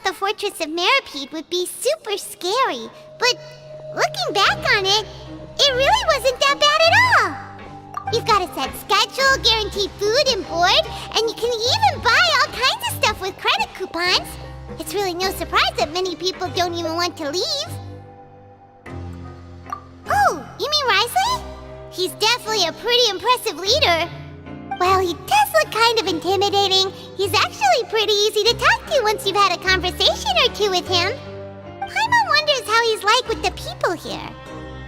The Fortress of Meripede would be super scary, but looking back on it, it really wasn't that bad at all. You've got a set schedule, guaranteed food and board, and you can even buy all kinds of stuff with credit coupons. It's really no surprise that many people don't even want to leave. Oh, you mean Wriothesley? He's definitely a pretty impressive leader. While he does look kind of intimidating, he's actually pretty easy to talk to once you've had a conversation or two with him. Paimon wonders how he's like with the people here.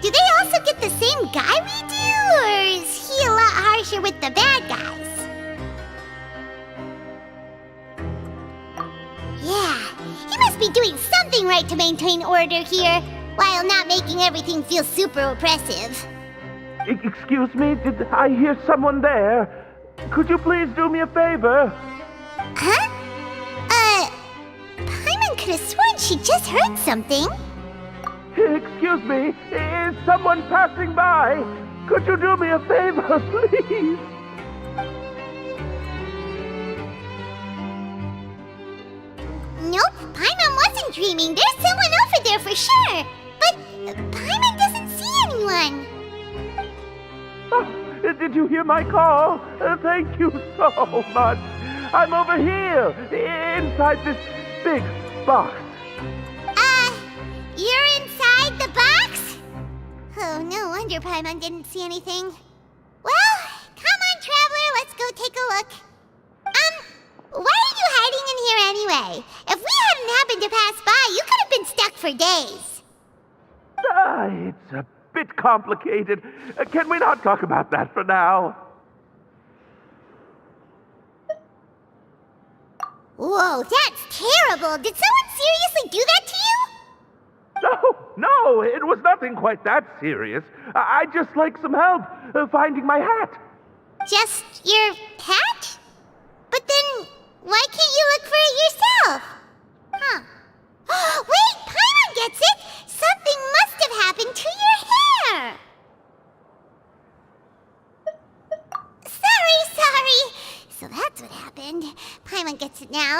Do they also get the same guy we do, or is he a lot harsher with the bad guys? Yeah, he must be doing something right to maintain order here, while not making everything feel super oppressive. Excuse me, did I hear someone there? Could you please do me a favor? Huh? Paimon could have sworn she just heard something. Excuse me, is someone passing by? Could you do me a favor, please? Nope, Paimon wasn't dreaming. There's someone over there for sure. But Paimon doesn't see anyone. Oh, did you hear my call? Thank you so much. I'm over here, inside this big box. You're inside the box? Oh, no wonder Paimon didn't see anything. Well, come on, Traveler, let's go take a look. Why are you hiding in here anyway? If we hadn't happened to pass by, you could have been stuck for days. It's a bit complicated. Can we not talk about that for now? Whoa, that's terrible. Did someone seriously do that to you? No, it was nothing quite that serious. I'd just like some help finding my hat. Just your hat? But then, why can't you look for it yourself? Huh. Wait, Paimon gets it! Something must have happened to your hair! Sorry. So that's what happened. Paimon gets it now.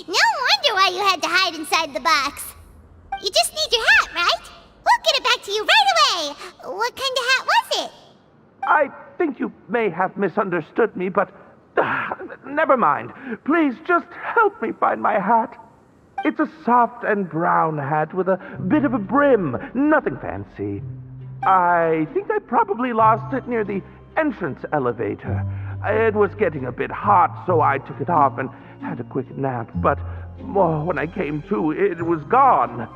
No wonder why you had to hide inside the box. You just need your hat, right? We'll get it back to you right away. What kind of hat was it? I think you may have misunderstood me, but never mind. Please just help me find my hat. It's a soft and brown hat with a bit of a brim. Nothing fancy. I think I probably lost it near the entrance elevator. It was getting a bit hot, so I took it off and had a quick nap. But when I came to, it was gone.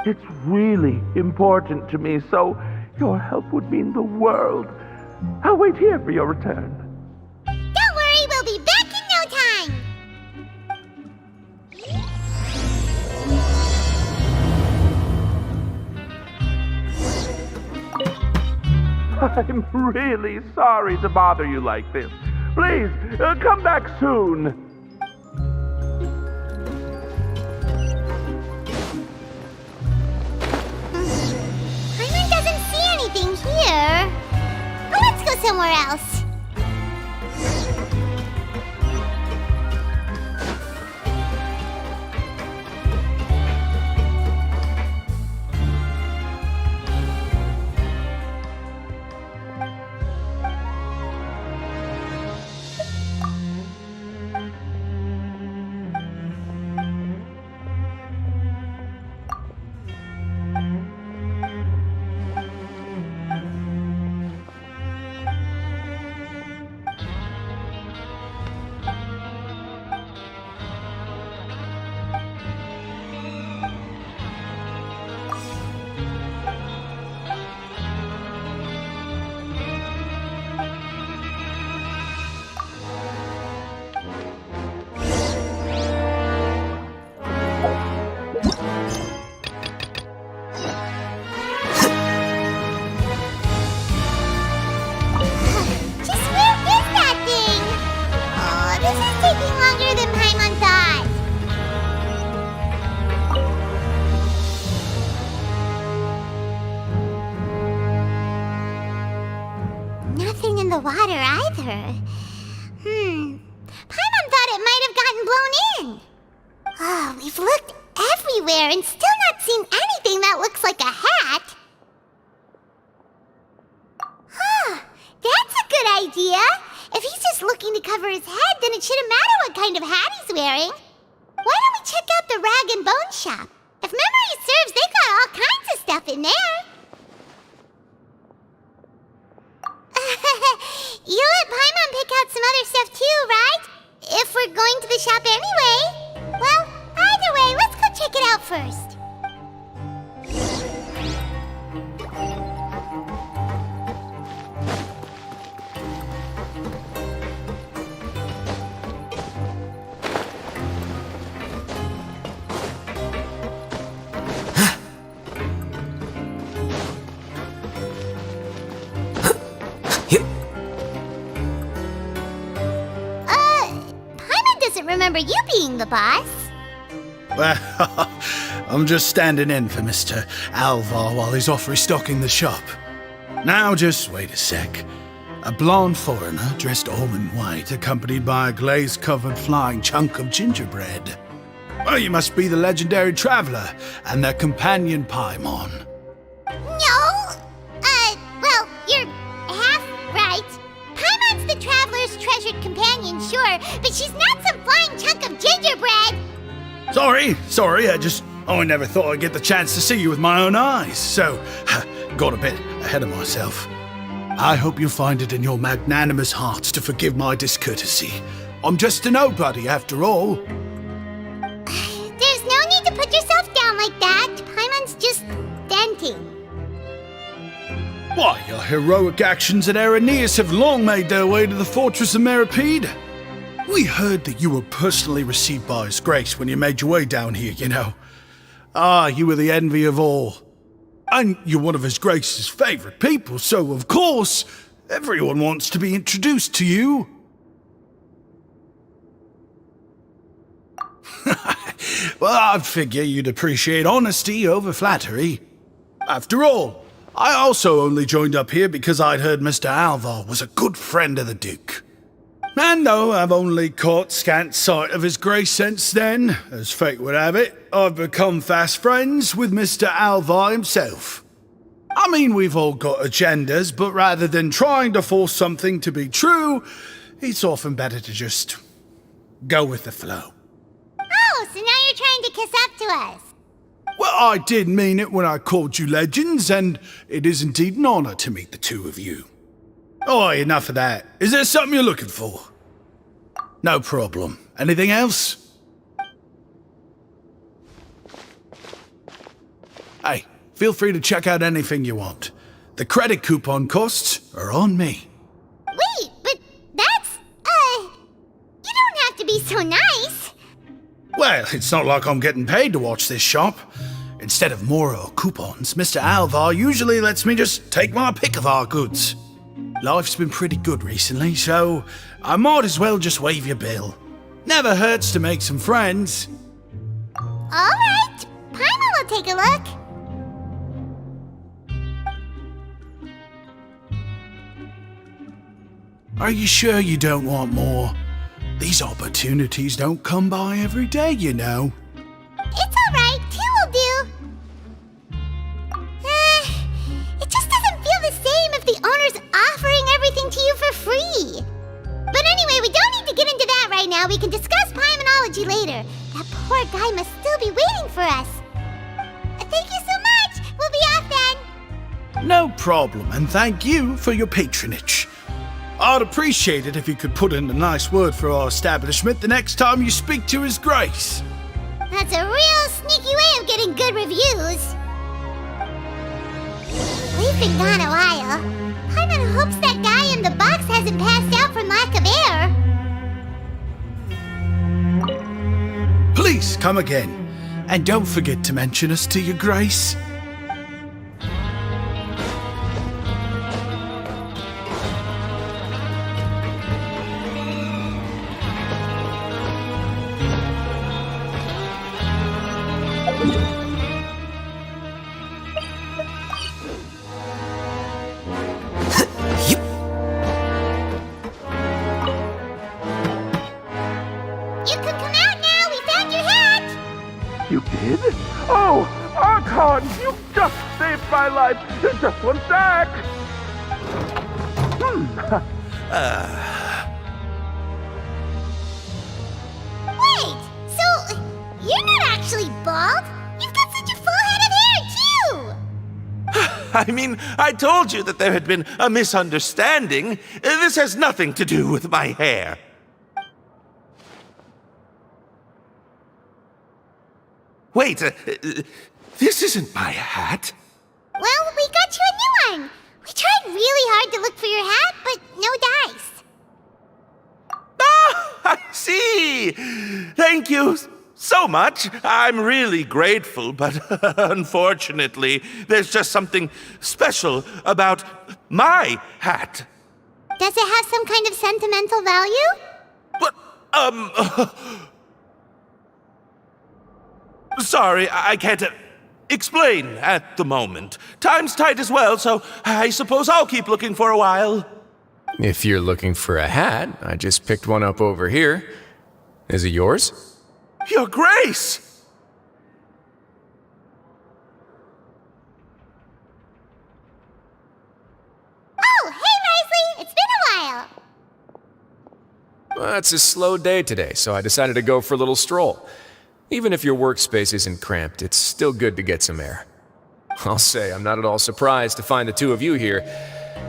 It's really important to me, so your help would mean the world. I'll wait here for your return. Don't worry, we'll be back in no time. I'm really sorry to bother you like this. Please, come back soon. Paimon doesn't see anything here. Well, let's go somewhere else. the water either. Paimon thought it might have gotten blown in. Oh, we've looked everywhere and still not seen anything that looks like a hat. Huh, that's a good idea. If he's just looking to cover his head, then it shouldn't matter what kind of hat he's wearing. Why don't we check out the rag and bone shop? If memory serves, they've got all kinds of stuff in there. You let Paimon pick out some other stuff too, right? If we're going to the shop anyway. Well, either way, let's go check it out first. Remember you being the boss. Well, I'm just standing in for Mr. Alvar while he's off restocking the shop. Now, just wait a sec. A blonde foreigner dressed all in white, accompanied by a glaze-covered flying chunk of gingerbread. Well, you must be the legendary traveler and their companion Paimon. No! Well, you're half right. Paimon's the traveler's treasured companion, sure, but she's not some flying chunk of gingerbread! Sorry, I never thought I'd get the chance to see you with my own eyes, so got a bit ahead of myself. I hope you find it in your magnanimous hearts to forgive my discourtesy. I'm just a nobody, after all. There's no need to put yourself down like that. Paimon's just denting. Why, your heroic actions at Araneus have long made their way to the fortress of Meripede. We heard that you were personally received by His Grace when you made your way down here, you know. You were the envy of all. And you're one of His Grace's favorite people, so of course, everyone wants to be introduced to you. Well, I figure you'd appreciate honesty over flattery. After all, I also only joined up here because I'd heard Mr. Alvar was a good friend of the Duke. And though I've only caught scant sight of His Grace since then, as fate would have it, I've become fast friends with Mr. Alvar himself. I mean, we've all got agendas, but rather than trying to force something to be true, it's often better to just go with the flow. Oh, so now you're trying to kiss up to us. Well, I did mean it when I called you legends, and it is indeed an honor to meet the two of you. Oh, enough of that. Is there something you're looking for? No problem. Anything else? Hey, feel free to check out anything you want. The credit coupon costs are on me. Wait, but that's, you don't have to be so nice. Well, it's not like I'm getting paid to watch this shop. Instead of more coupons, Mr. Alvar usually lets me just take my pick of our goods. Life's been pretty good recently, so I might as well just waive your bill. Never hurts to make some friends. All right, Paimon will take a look. Are you sure you don't want more? These opportunities don't come by every day, you know. It's all right, two will do. It just doesn't feel the same if the owner's offering everything to you for free. But anyway, we don't need to get into that right now. We can discuss Paimonology later. That poor guy must still be waiting for us. Thank you so much. We'll be off then. No problem, and thank you for your patronage. I'd appreciate it if you could put in a nice word for our establishment the next time you speak to His Grace. That's a real sneaky way of getting good reviews. We've been gone a while. Paimon hopes that guy in the box hasn't passed out from lack of air. Please come again, and don't forget to mention us to your Grace. alive. Just one sec. Wait, so you're not actually bald? You've got such a full head of hair, too! I mean, I told you that there had been a misunderstanding. This has nothing to do with my hair. Wait, this isn't my hat. Well, we got you a new one. We tried really hard to look for your hat, but no dice. Ah, I see. Thank you so much. I'm really grateful, but unfortunately, there's just something special about my hat. Does it have some kind of sentimental value? What? Sorry, I can't explain at the moment. Time's tight as well, so I suppose I'll keep looking for a while. If you're looking for a hat, I just picked one up over here. Is it yours? Your Grace! Oh, hey, Wriothesley! It's been a while. Well, it's a slow day today, so I decided to go for a little stroll. Even if your workspace isn't cramped, it's still good to get some air. I'll say, I'm not at all surprised to find the two of you here.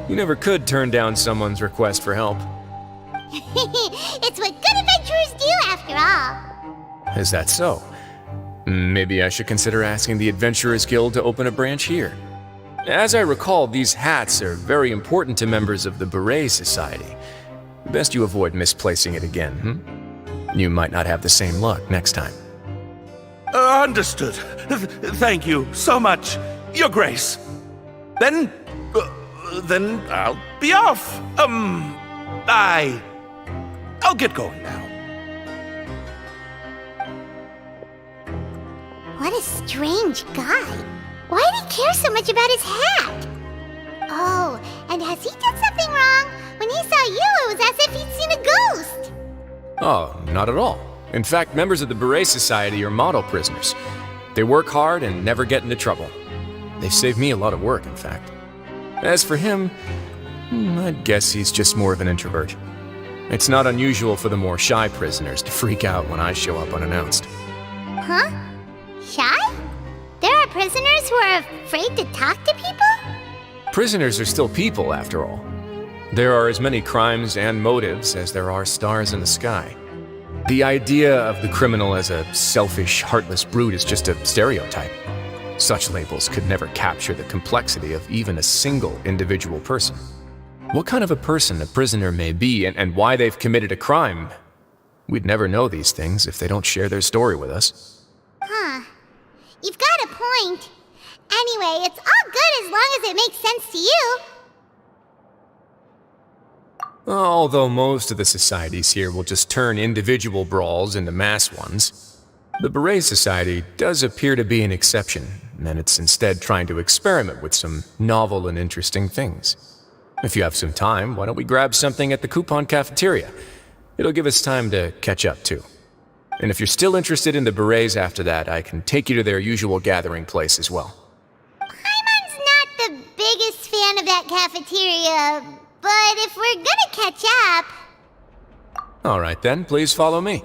You never could turn down someone's request for help. It's what good adventurers do, after all. Is that so? Maybe I should consider asking the Adventurers Guild to open a branch here. As I recall, these hats are very important to members of the Beret Society. Best you avoid misplacing it again, You might not have the same luck next time. Understood. Thank you so much, Your Grace. Then I'll be off. I'll get going now. What a strange guy. Why did he care so much about his hat? Oh, and has he done something wrong? When he saw you, it was as if he'd seen a ghost. Oh, not at all. In fact, members of the Beret Society are model prisoners. They work hard and never get into trouble. They've saved me a lot of work, in fact. As for him, I'd guess he's just more of an introvert. It's not unusual for the more shy prisoners to freak out when I show up unannounced. Huh? Shy? There are prisoners who are afraid to talk to people? Prisoners are still people, after all. There are as many crimes and motives as there are stars in the sky. The idea of the criminal as a selfish, heartless brute is just a stereotype. Such labels could never capture the complexity of even a single individual person. What kind of a person a prisoner may be and why they've committed a crime, we'd never know these things if they don't share their story with us. Huh. You've got a point. Anyway, it's all good as long as it makes sense to you. Although most of the societies here will just turn individual brawls into mass ones, the Beret Society does appear to be an exception, and it's instead trying to experiment with some novel and interesting things. If you have some time, why don't we grab something at the Coupon Cafeteria? It'll give us time to catch up, too. And if you're still interested in the Berets after that, I can take you to their usual gathering place as well. Paimon's not the biggest fan of that cafeteria, but if we're gonna catch up... All right then, please follow me.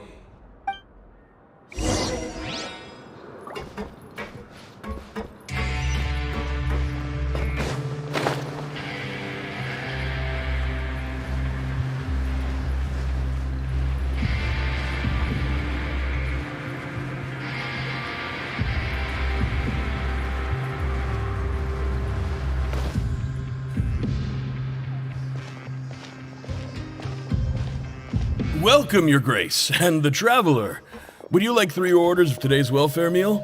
Welcome, Your Grace, and the Traveler. Would you like 3 orders of today's welfare meal?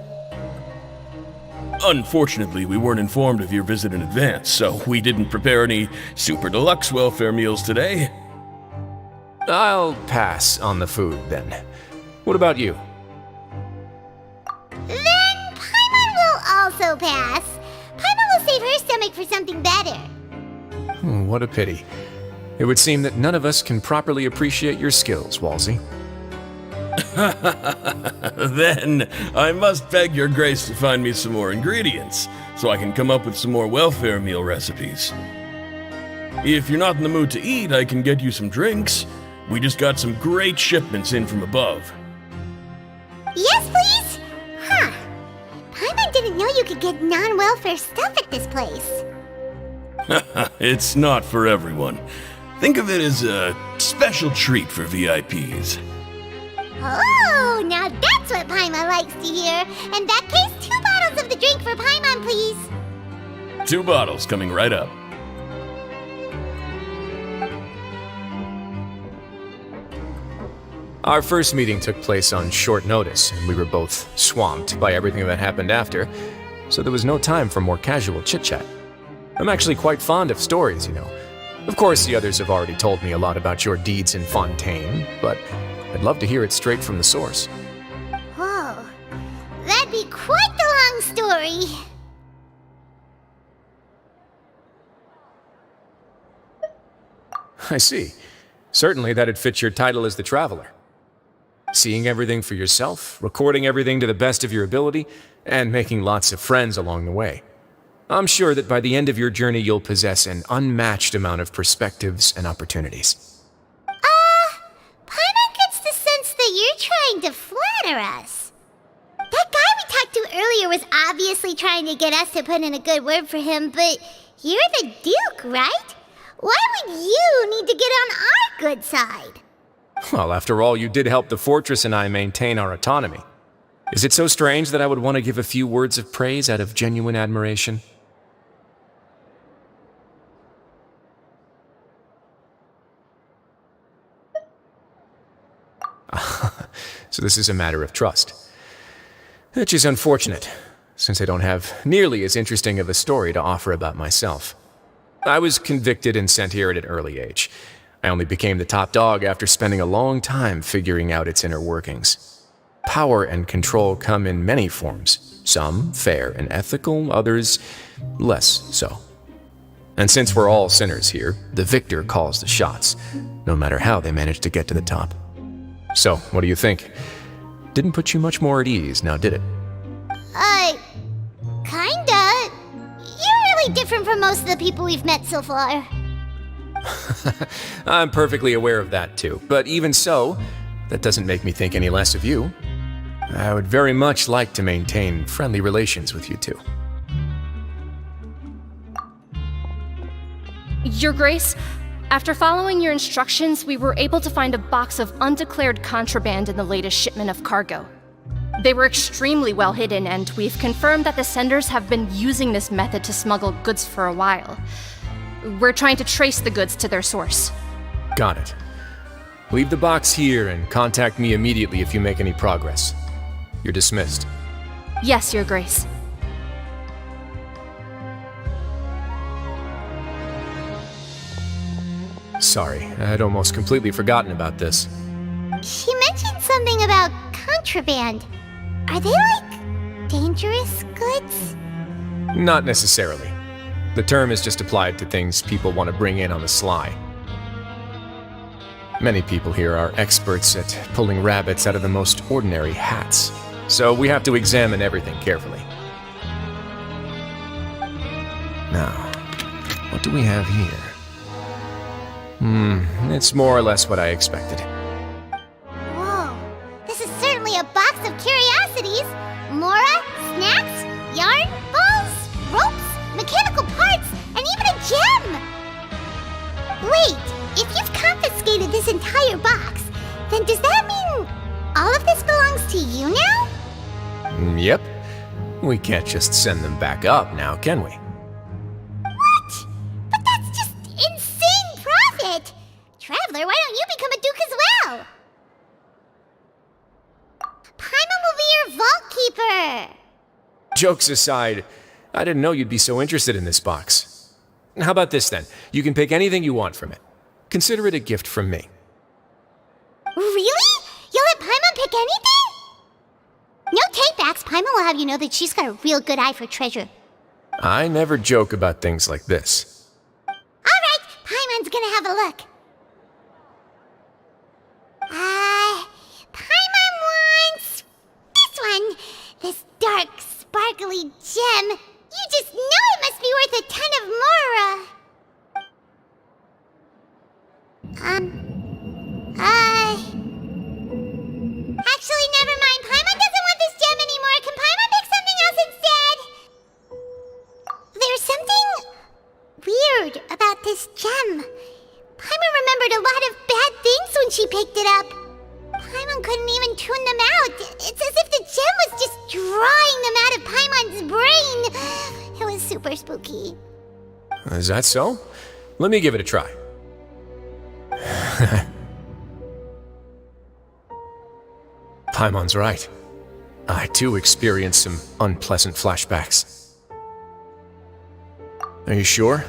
Unfortunately, we weren't informed of your visit in advance, so we didn't prepare any super deluxe welfare meals today. I'll pass on the food, then. What about you? Then Paimon will also pass. Paimon will save her stomach for something better. What a pity. It would seem that none of us can properly appreciate your skills, Walsey. Then I must beg your grace to find me some more ingredients, so I can come up with some more welfare meal recipes. If you're not in the mood to eat, I can get you some drinks. We just got some great shipments in from above. Yes, please? Huh. Paimon didn't know you could get non-welfare stuff at this place. It's not for everyone. Think of it as a special treat for VIPs. Oh, now that's what Paimon likes to hear. In that case, 2 bottles of the drink for Paimon, please. 2 bottles coming right up. Our first meeting took place on short notice, and we were both swamped by everything that happened after, so there was no time for more casual chit-chat. I'm actually quite fond of stories, you know. Of course, the others have already told me a lot about your deeds in Fontaine, but I'd love to hear it straight from the source. Whoa. That'd be quite the long story. I see. Certainly that'd fit your title as the Traveler. Seeing everything for yourself, recording everything to the best of your ability, and making lots of friends along the way. I'm sure that by the end of your journey you'll possess an unmatched amount of perspectives and opportunities. Paimon gets the sense that you're trying to flatter us. That guy we talked to earlier was obviously trying to get us to put in a good word for him, but you're the Duke, right? Why would you need to get on our good side? Well, after all, you did help the fortress and I maintain our autonomy. Is it so strange that I would want to give a few words of praise out of genuine admiration? So this is a matter of trust. Which is unfortunate, since I don't have nearly as interesting of a story to offer about myself. I was convicted and sent here at an early age. I only became the top dog after spending a long time figuring out its inner workings. Power and control come in many forms, some fair and ethical, others less so. And since we're all sinners here, the victor calls the shots, no matter how they manage to get to the top. So, what do you think? Didn't put you much more at ease, now did it? Kinda. You're really different from most of the people we've met so far. I'm perfectly aware of that too, but even so, that doesn't make me think any less of you. I would very much like to maintain friendly relations with you two. Your Grace, after following your instructions, we were able to find a box of undeclared contraband in the latest shipment of cargo. They were extremely well hidden, and we've confirmed that the senders have been using this method to smuggle goods for a while. We're trying to trace the goods to their source. Got it. Leave the box here and contact me immediately if you make any progress. You're dismissed. Yes, Your Grace. Sorry, I'd almost completely forgotten about this. She mentioned something about contraband. Are they, like, dangerous goods? Not necessarily. The term is just applied to things people want to bring in on the sly. Many people here are experts at pulling rabbits out of the most ordinary hats, so we have to examine everything carefully. Now, what do we have here? It's more or less what I expected. Whoa, this is certainly a box of curiosities. Mora, snacks, yarn, balls, ropes, mechanical parts, and even a gem! Wait, if you've confiscated this entire box, then does that mean all of this belongs to you now? Yep. We can't just send them back up now, can we? What? But that's just insane profit! Traveler, why don't you become a duke as well? Paimon will be your vault keeper! Jokes aside, I didn't know you'd be so interested in this box. How about this then? You can pick anything you want from it. Consider it a gift from me. Really? You'll let Paimon pick anything? No takebacks. Paimon will have you know that she's got a real good eye for treasure. I never joke about things like this. Alright, Paimon's gonna have a look. Paimon gem. You just know it must be worth a ton of more, Actually, never mind. Paimon doesn't want this gem anymore. Can Paimon pick something else instead? There's something weird about this gem. Paimon remembered a lot of bad things when she picked it up. Paimon couldn't even tune them out. It's as if the gem was just drawing them out of Paimon's brain. It was super spooky. Is that so? Let me give it a try. Paimon's right. I too experienced some unpleasant flashbacks. Are you sure?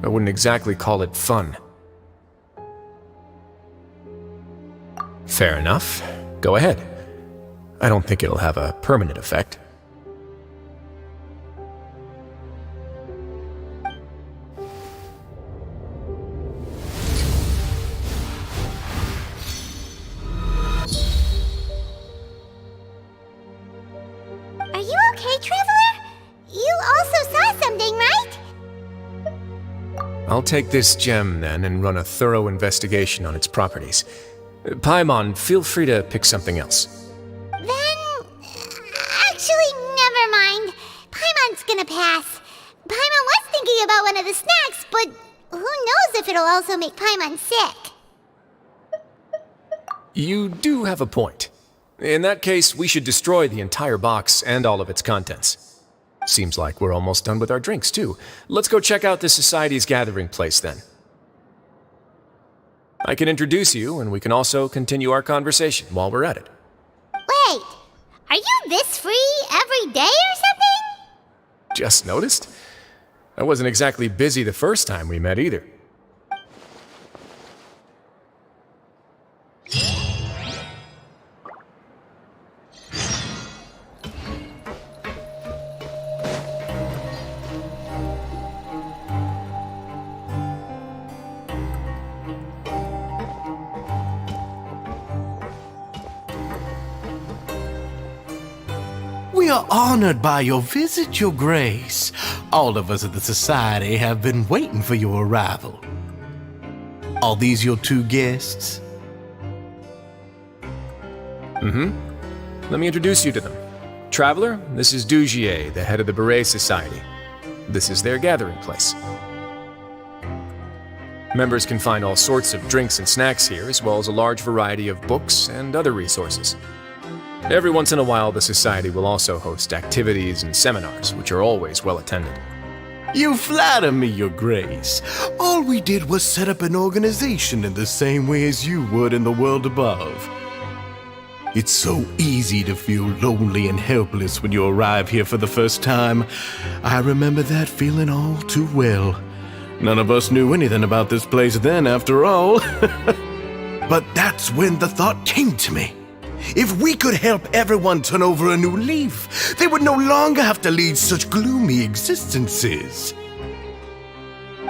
I wouldn't exactly call it fun. Fair enough. Go ahead. I don't think it'll have a permanent effect. Are you okay, Traveler? You also saw something, right? I'll take this gem then and run a thorough investigation on its properties. Paimon, feel free to pick something else. Then... actually, never mind. Paimon's gonna pass. Paimon was thinking about one of the snacks, but who knows if it'll also make Paimon sick. You do have a point. In that case, we should destroy the entire box and all of its contents. Seems like we're almost done with our drinks, too. Let's go check out the Society's gathering place, then. I can introduce you, and we can also continue our conversation while we're at it. Wait, are you this free every day or something? Just noticed? I wasn't exactly busy the first time we met, either. We are honored by your visit, Your Grace. All of us at the Society have been waiting for your arrival. Are these your two guests? Let me introduce you to them. Traveler, this is Dugier, the head of the Beret Society. This is their gathering place. Members can find all sorts of drinks and snacks here, as well as a large variety of books and other resources. Every once in a while, the Society will also host activities and seminars, which are always well attended. You flatter me, Your Grace. All we did was set up an organization in the same way as you would in the world above. It's so easy to feel lonely and helpless when you arrive here for the first time. I remember that feeling all too well. None of us knew anything about this place then, after all. But that's when the thought came to me. If we could help everyone turn over a new leaf, they would no longer have to lead such gloomy existences.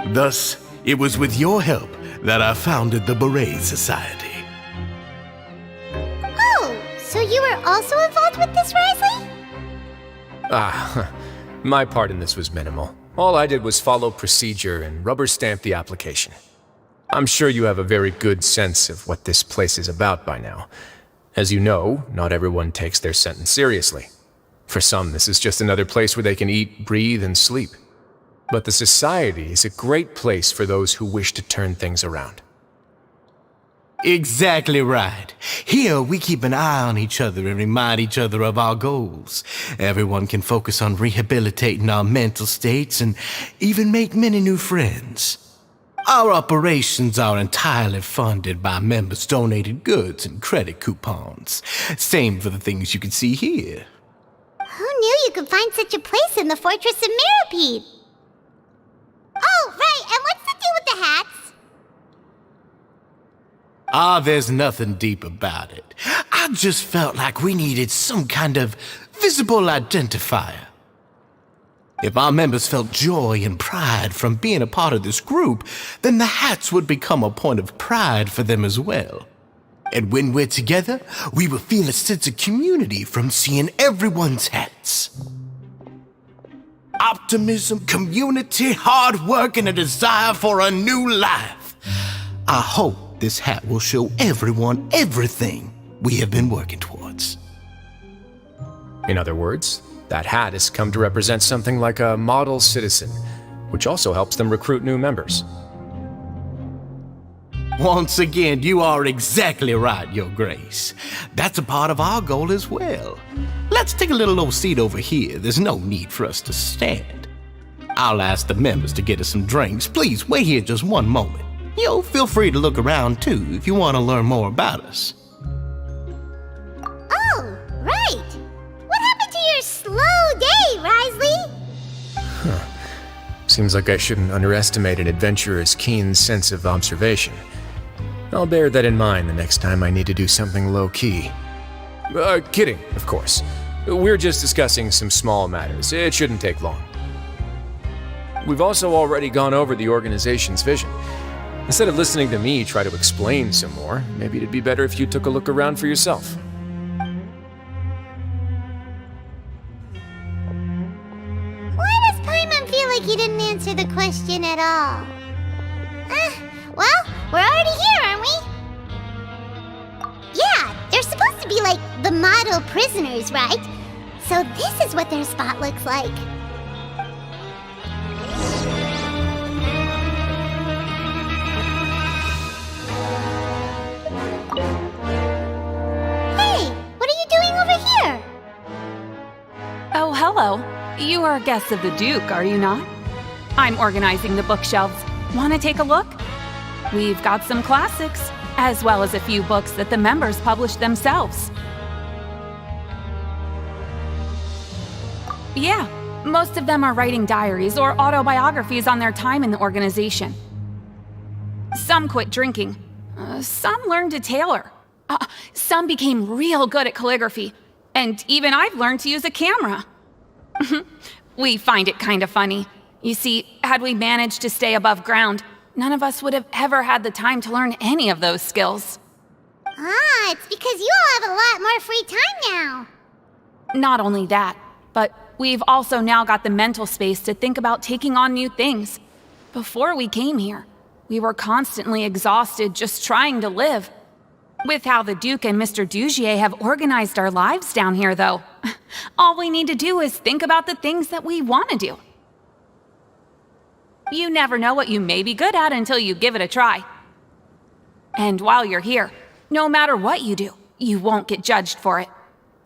Thus, it was with your help that I founded the Beret Society. Oh, so you were also involved with this, Wriothesley? My part in this was minimal. All I did was follow procedure and rubber stamp the application. I'm sure you have a very good sense of what this place is about by now. As you know, not everyone takes their sentence seriously. For some, this is just another place where they can eat, breathe, and sleep. But the Society is a great place for those who wish to turn things around. Exactly right. Here, we keep an eye on each other and remind each other of our goals. Everyone can focus on rehabilitating our mental states and even make many new friends. Our operations are entirely funded by members' donated goods and credit coupons. Same for the things you can see here. Who knew you could find such a place in the Fortress of Mirapede? Oh, right, and what's the deal with the hats? There's nothing deep about it. I just felt like we needed some kind of visible identifier. If our members felt joy and pride from being a part of this group, then the hats would become a point of pride for them as well. And when we're together, we will feel a sense of community from seeing everyone's hats. Optimism, community, hard work, and a desire for a new life. I hope this hat will show everyone everything we have been working towards. In other words, that hat has come to represent something like a model citizen, which also helps them recruit new members. Once again, you are exactly right, Your Grace. That's a part of our goal as well. Let's take a little old seat over here. There's no need for us to stand. I'll ask the members to get us some drinks. Please wait here just one moment. Feel free to look around too if you want to learn more about us. Oh, right. What happened to your slow day, Wriothesley? Seems like I shouldn't underestimate an adventurer's keen sense of observation. I'll bear that in mind the next time I need to do something low-key. Kidding, of course. We're just discussing some small matters. It shouldn't take long. We've also already gone over the organization's vision. Instead of listening to me try to explain some more, maybe it'd be better if you took a look around for yourself. Why does Paimon feel like he didn't answer the question at all? Well, we're already here, aren't we? Yeah, they're supposed to be like the model prisoners, right? So this is what their spot looks like. Hey, what are you doing over here? Oh, hello. You are guests of the Duke, are you not? I'm organizing the bookshelves. Want to take a look? We've got some classics, as well as a few books that the members published themselves. Yeah, most of them are writing diaries or autobiographies on their time in the organization. Some quit drinking. Some learned to tailor. Some became real good at calligraphy. And even I've learned to use a camera. We find it kind of funny. You see, had we managed to stay above ground, none of us would have ever had the time to learn any of those skills. It's because you all have a lot more free time now. Not only that, but we've also now got the mental space to think about taking on new things. Before we came here, we were constantly exhausted just trying to live. With how the Duke and Mr. Dugier have organized our lives down here, though, all we need to do is think about the things that we want to do. You never know what you may be good at until you give it a try. And while you're here, no matter what you do, you won't get judged for it.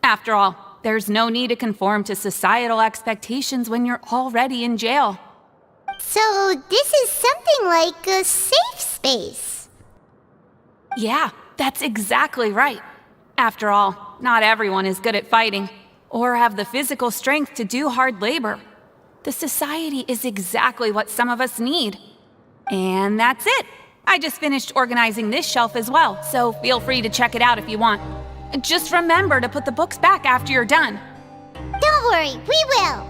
After all, there's no need to conform to societal expectations when you're already in jail. So this is something like a safe space. Yeah, that's exactly right. After all, not everyone is good at fighting, or have the physical strength to do hard labor. The society is exactly what some of us need. And that's it. I just finished organizing this shelf as well, so feel free to check it out if you want. Just remember to put the books back after you're done. Don't worry, we will.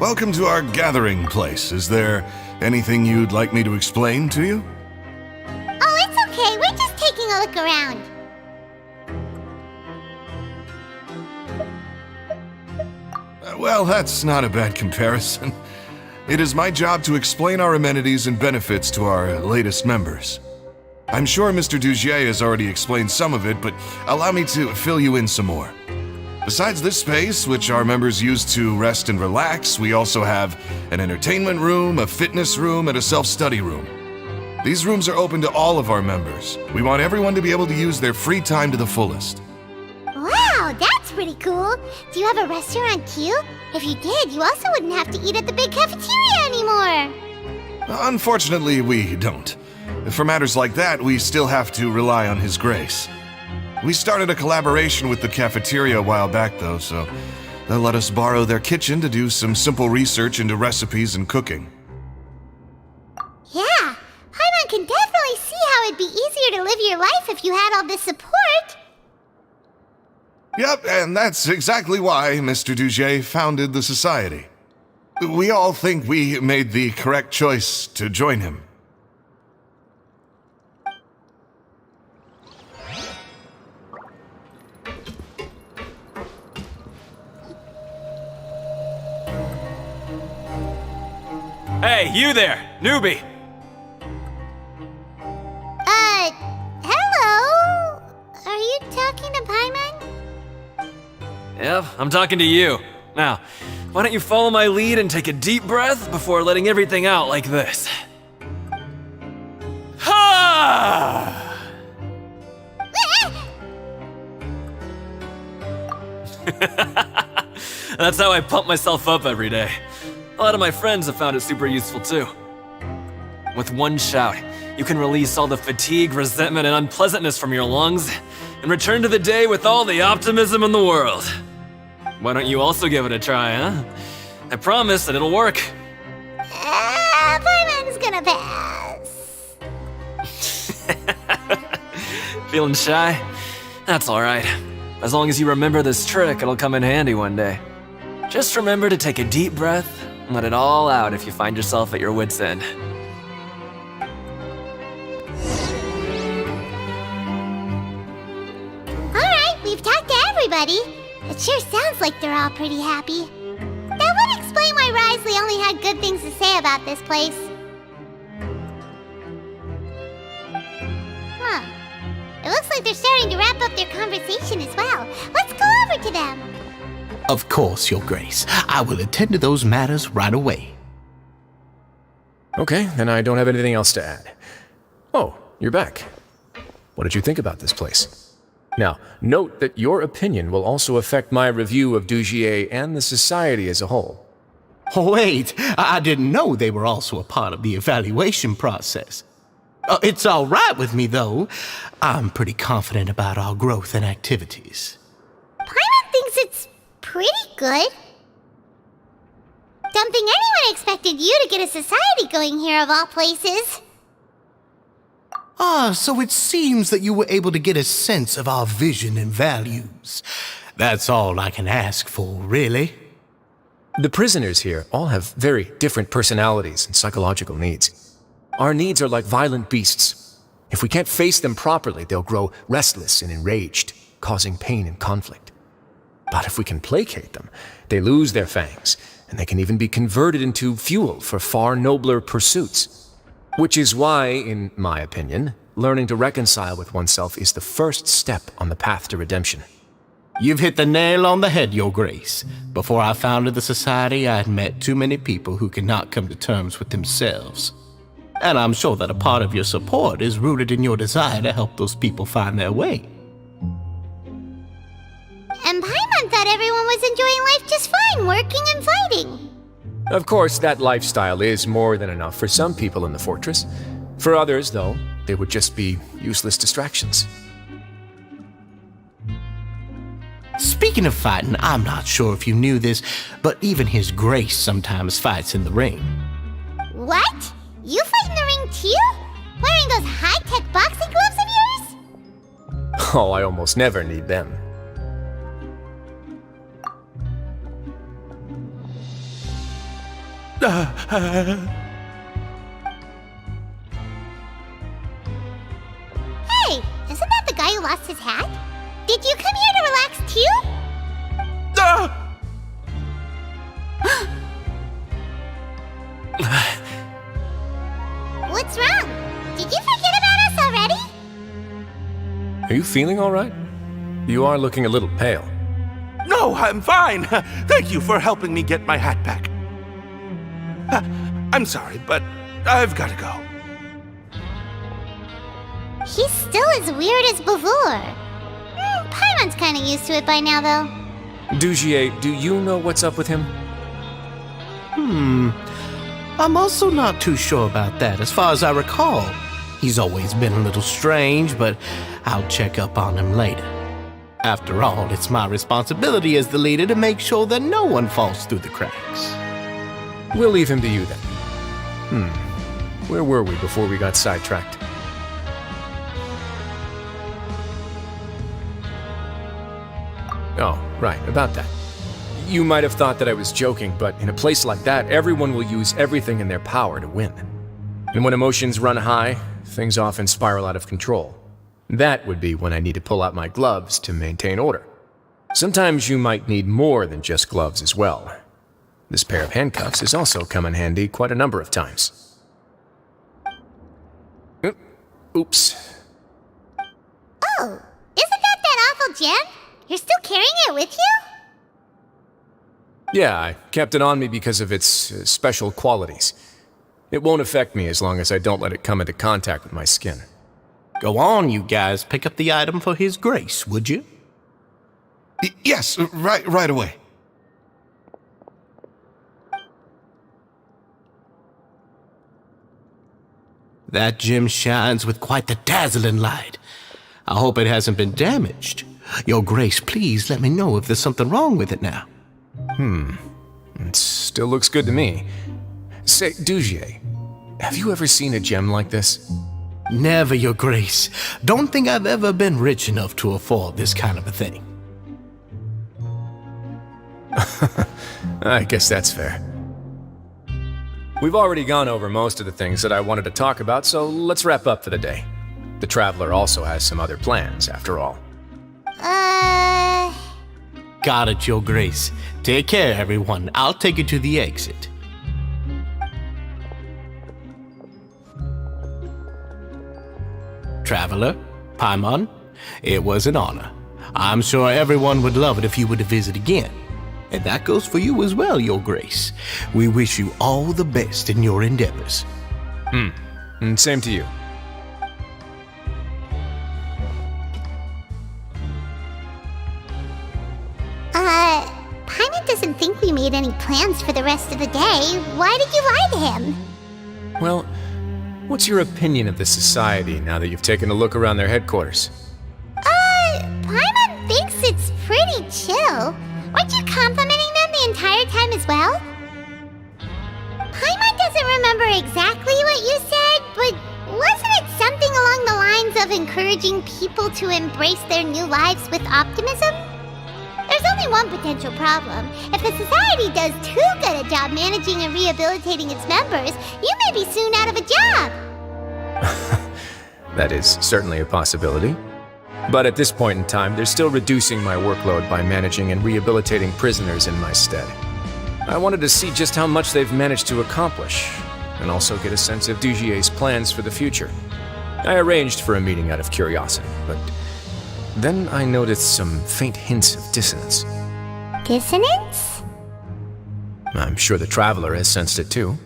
Welcome to our gathering place. Is there anything you'd like me to explain to you? Oh, it's okay. We're just taking a look around. Well, that's not a bad comparison. It is my job to explain our amenities and benefits to our latest members. I'm sure Mr. Dugier has already explained some of it, but allow me to fill you in some more. Besides this space, which our members use to rest and relax, we also have an entertainment room, a fitness room, and a self-study room. These rooms are open to all of our members. We want everyone to be able to use their free time to the fullest. Wow, that's pretty cool. Do you have a restaurant too? If you did, you also wouldn't have to eat at the big cafeteria anymore. Unfortunately, we don't. For matters like that, we still have to rely on His Grace. We started a collaboration with the cafeteria a while back, though, so they'll let us borrow their kitchen to do some simple research into recipes and cooking. Yeah, Paimon can definitely see how how it'd be easier to live your life if you had all this support. Yep, and that's exactly why Mr. Duget founded the Society. We all think we made the correct choice to join him. Hey, you there, newbie! Hello? Are you talking to Paimon? Yep, I'm talking to you. Now, why don't you follow my lead and take a deep breath before letting everything out like this? Ha! That's how I pump myself up every day. A lot of my friends have found it super useful too. With one shout, you can release all the fatigue, resentment, and unpleasantness from your lungs and return to the day with all the optimism in the world. Why don't you also give it a try, huh? I promise that it'll work. Paimon's gonna pass. Feeling shy? That's alright. As long as you remember this trick, it'll come in handy one day. Just remember to take a deep breath and let it all out if you find yourself at your wit's end. Alright, we've talked to everybody. It sure sounds like they're all pretty happy. That would explain why Wriothesley only had good things to say about this place. Huh. It looks like they're starting to wrap up their conversation as well. Let's go over to them. Of course, Your Grace. I will attend to those matters right away. Okay, then I don't have anything else to add. Oh, you're back. What did you think about this place? Now, note that your opinion will also affect my review of Dugier and the Society as a whole. Wait, I didn't know they were also a part of the evaluation process. It's all right with me, though. I'm pretty confident about our growth and activities. Paimon thinks it's pretty good. Don't think anyone expected you to get a society going here of all places. So it seems that you were able to get a sense of our vision and values. That's all I can ask for, really. The prisoners here all have very different personalities and psychological needs. Our needs are like violent beasts. If we can't face them properly, they'll grow restless and enraged, causing pain and conflict. But if we can placate them, they lose their fangs, and they can even be converted into fuel for far nobler pursuits. Which is why, in my opinion, learning to reconcile with oneself is the first step on the path to redemption. You've hit the nail on the head, Your Grace. Before I founded the Society, I had met too many people who could not come to terms with themselves. And I'm sure that a part of your support is rooted in your desire to help those people find their way. And Paimon thought everyone was enjoying life just fine, working and fighting. Of course, that lifestyle is more than enough for some people in the fortress. For others, though, they would just be useless distractions. Speaking of fighting, I'm not sure if you knew this, but even His Grace sometimes fights in the ring. What? You fight in the ring too? Wearing those high-tech boxing gloves of yours? Oh, I almost never need them. Hey, isn't that the guy who lost his hat? Did you come here to relax too? What's wrong? Did you forget about us already? Are you feeling all right? You are looking a little pale. No, I'm fine. Thank you for helping me get my hat back. I'm sorry, but I've got to go. He's still as weird as before. Paimon's kind of used to it by now, though. Dugier, do you know what's up with him? I'm also not too sure about that. As far as I recall, he's always been a little strange, but I'll check up on him later. After all, it's my responsibility as the leader to make sure that no one falls through the cracks. We'll leave him to you then. Where were we before we got sidetracked? Oh, right, about that. You might have thought that I was joking, but in a place like that, everyone will use everything in their power to win. And when emotions run high, things often spiral out of control. That would be when I need to pull out my gloves to maintain order. Sometimes you might need more than just gloves as well. This pair of handcuffs has also come in handy quite a number of times. Oops. Oh, isn't that awful gem? You're still carrying it with you? Yeah, I kept it on me because of its special qualities. It won't affect me as long as I don't let it come into contact with my skin. Go on, you guys. Pick up the item for His Grace, would you? Yes, right away. That gem shines with quite the dazzling light. I hope it hasn't been damaged. Your Grace, please let me know if there's something wrong with it now. It still looks good to me. Say, Dugier, have you ever seen a gem like this? Never, Your Grace. Don't think I've ever been rich enough to afford this kind of a thing. I guess that's fair. We've already gone over most of the things that I wanted to talk about, so let's wrap up for the day. The Traveler also has some other plans, after all. Got it, Your Grace. Take care, everyone. I'll take you to the exit. Traveler, Paimon, it was an honor. I'm sure everyone would love it if you were to visit again. And that goes for you as well, Your Grace. We wish you all the best in your endeavors. And same to you. Paimon doesn't think we made any plans for the rest of the day. Why did you lie to him? Well, what's your opinion of the society now that you've taken a look around their headquarters? Paimon thinks it's pretty chill. Weren't you complimenting them the entire time as well? Paimon doesn't remember exactly what you said, but wasn't it something along the lines of encouraging people to embrace their new lives with optimism? There's only one potential problem. If the society does too good a job managing and rehabilitating its members, you may be soon out of a job. That is certainly a possibility. But at this point in time, they're still reducing my workload by managing and rehabilitating prisoners in my stead. I wanted to see just how much they've managed to accomplish, and also get a sense of Dugier's plans for the future. I arranged for a meeting out of curiosity, but then I noticed some faint hints of dissonance. Dissonance? I'm sure the Traveler has sensed it too.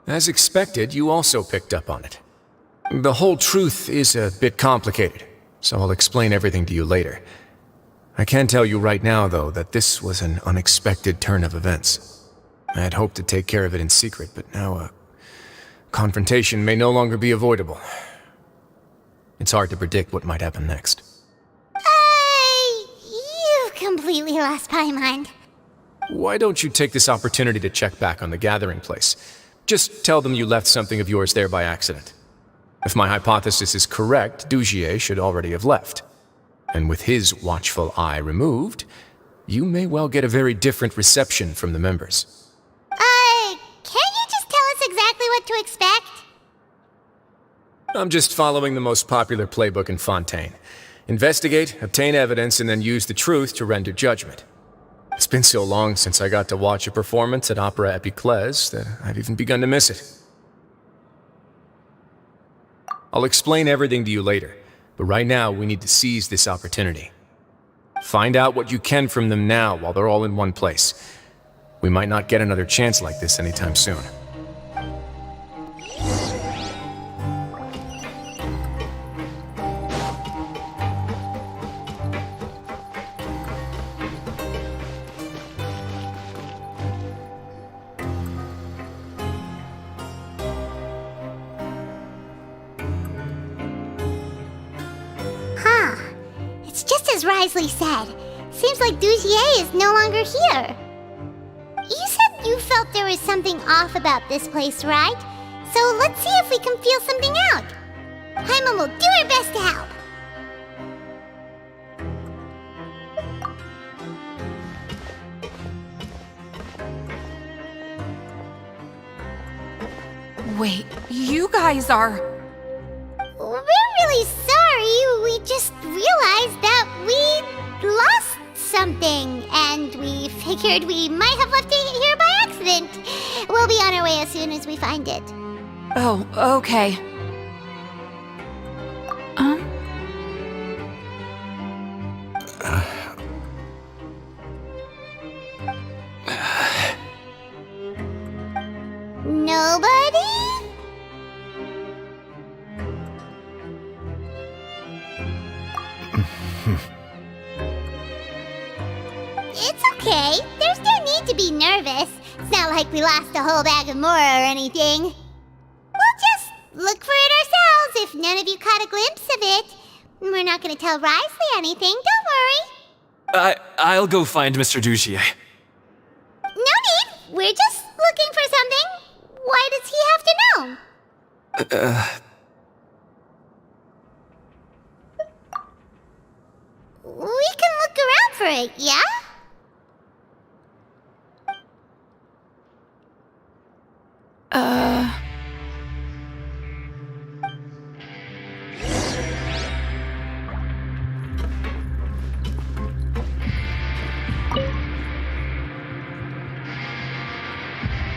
As expected, you also picked up on it. The whole truth is a bit complicated, so I'll explain everything to you later. I can tell you right now, though, that this was an unexpected turn of events. I had hoped to take care of it in secret, but now a confrontation may no longer be avoidable. It's hard to predict what might happen next. You completely lost my mind. Why don't you take this opportunity to check back on the gathering place? Just tell them you left something of yours there by accident. If my hypothesis is correct, Dugier should already have left. And with his watchful eye removed, you may well get a very different reception from the members. Can't you just tell us exactly what to expect? I'm just following the most popular playbook in Fontaine. Investigate, obtain evidence, and then use the truth to render judgment. It's been so long since I got to watch a performance at Opera Epiclese that I've even begun to miss it. I'll explain everything to you later, but right now we need to seize this opportunity. Find out what you can from them now while they're all in one place. We might not get another chance like this anytime soon. It's just as Wriothesley said. Seems like Dugier is no longer here. You said you felt there was something off about this place, right? So let's see if we can feel something out. Paimon will do her best to help. Wait, you guys are... We're really sorry. We just realized that we lost something, and we figured we might have left it here by accident. We'll be on our way as soon as we find it. Oh, okay. Nobody? It's okay. There's no need to be nervous. It's not like we lost a whole bag of Mora or anything. We'll just look for it ourselves if none of you caught a glimpse of it. We're not going to tell Wriothesley anything, don't worry. I'll go find Mr. Dugier. No need. We're just looking for something. Why does he have to know? We can look around for it, yeah?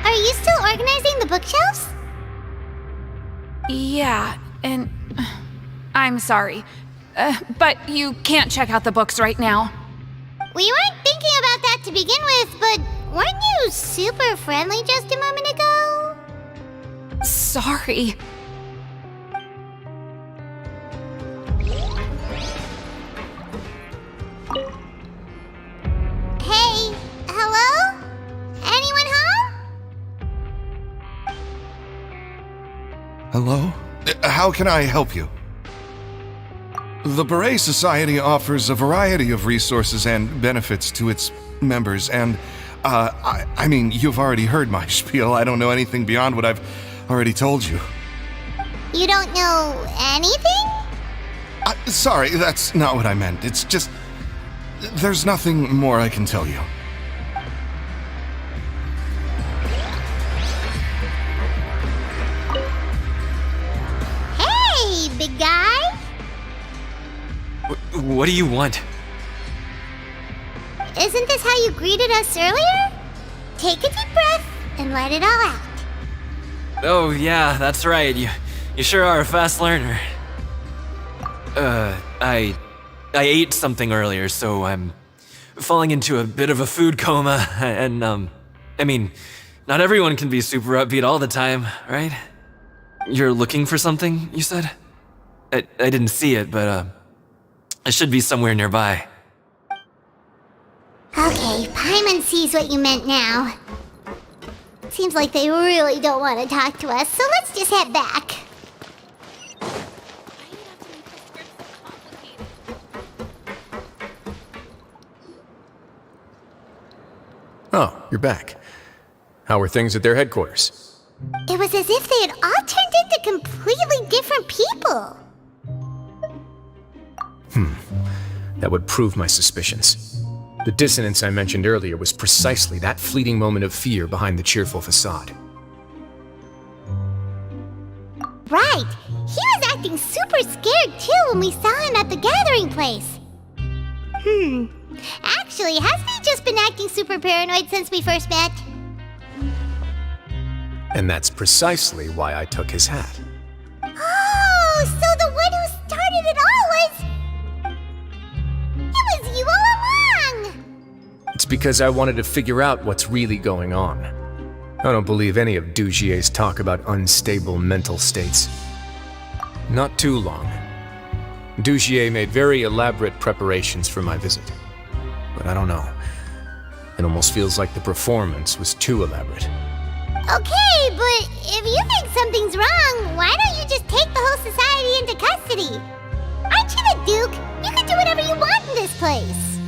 Are you still organizing the bookshelves? Yeah, and... I'm sorry. But you can't check out the books right now. We weren't thinking about that to begin with, but weren't you super friendly just a moment ago? Sorry. Hey, hello? Anyone home? Hello? How can I help you? The Beret Society offers a variety of resources and benefits to its members, and, I mean, you've already heard my spiel. I don't know anything beyond what I've already told you. You don't know anything? Sorry, that's not what I meant. It's just... there's nothing more I can tell you. Hey, big guy! What do you want? Isn't this how you greeted us earlier? Take a deep breath and let it all out. Oh, yeah, that's right. You sure are a fast learner. I ate something earlier, so I'm falling into a bit of a food coma, and, I mean, not everyone can be super upbeat all the time, right? You're looking for something, you said? I didn't see it, but, it should be somewhere nearby. Okay, Paimon sees what you meant now. Seems like they really don't want to talk to us, so let's just head back. Oh, you're back. How were things at their headquarters? It was as if they had all turned into completely different people. That would prove my suspicions. The dissonance I mentioned earlier was precisely that fleeting moment of fear behind the cheerful facade. Right. He was acting super scared too when we saw him at the gathering place. Actually, hasn't he just been acting super paranoid since we first met? And that's precisely why I took his hat. Oh, so the one who started it all was... It was you all along! It's because I wanted to figure out what's really going on. I don't believe any of Dugier's talk about unstable mental states. Not too long. Dugier made very elaborate preparations for my visit. But I don't know. It almost feels like the performance was too elaborate. Okay, but if you think something's wrong, why don't you just take the whole society into custody? Aren't you the Duke? You can do whatever you want in this place.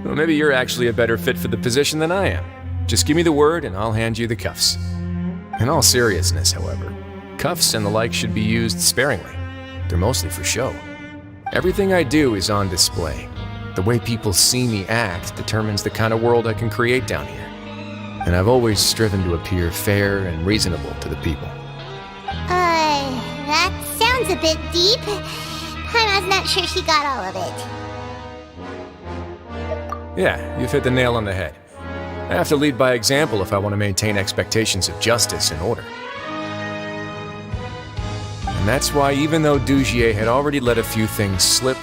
Well, maybe you're actually a better fit for the position than I am. Just give me the word and I'll hand you the cuffs. In all seriousness, however, cuffs and the like should be used sparingly. They're mostly for show. Everything I do is on display. The way people see me act determines the kind of world I can create down here. and I've always striven to appear fair and reasonable to the people. That sounds a bit deep. Paimon's not sure she got all of it. Yeah, you've hit the nail on the head. I have to lead by example if I want to maintain expectations of justice and order. And that's why even though Dugier had already let a few things slip,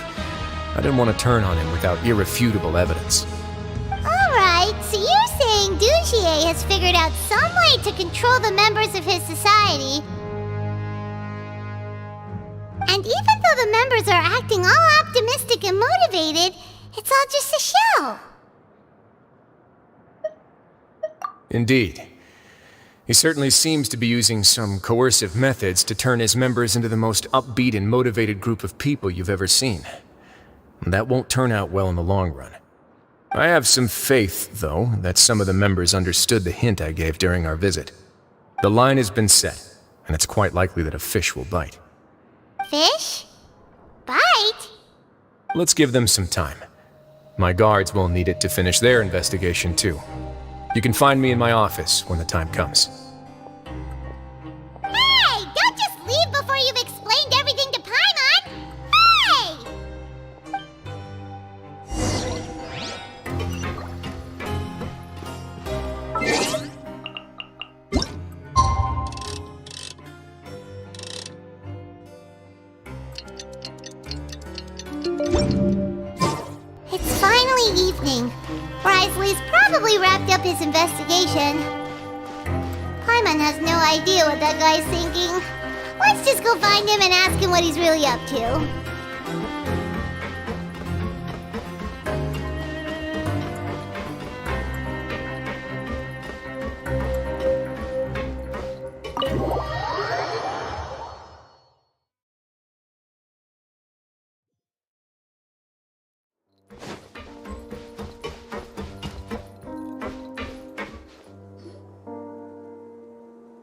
I didn't want to turn on him without irrefutable evidence. Alright, so you're saying Dugier has figured out some way to control the members of his society. And even though the members are acting all optimistic and motivated, it's all just a show. Indeed. He certainly seems to be using some coercive methods to turn his members into the most upbeat and motivated group of people you've ever seen. And that won't turn out well in the long run. I have some faith, though, that some of the members understood the hint I gave during our visit. The line has been set, and it's quite likely that a fish will bite. Fish? Bite? Let's give them some time. My guards will need it to finish their investigation, too. You can find me in my office when the time comes. Hey! Don't just leave before you've explained everything to Paimon! Hey! It's finally evening. Wriothesley's probably wrapped up his investigation. Paimon has no idea what that guy's thinking. Let's just go find him and ask him what he's really up to.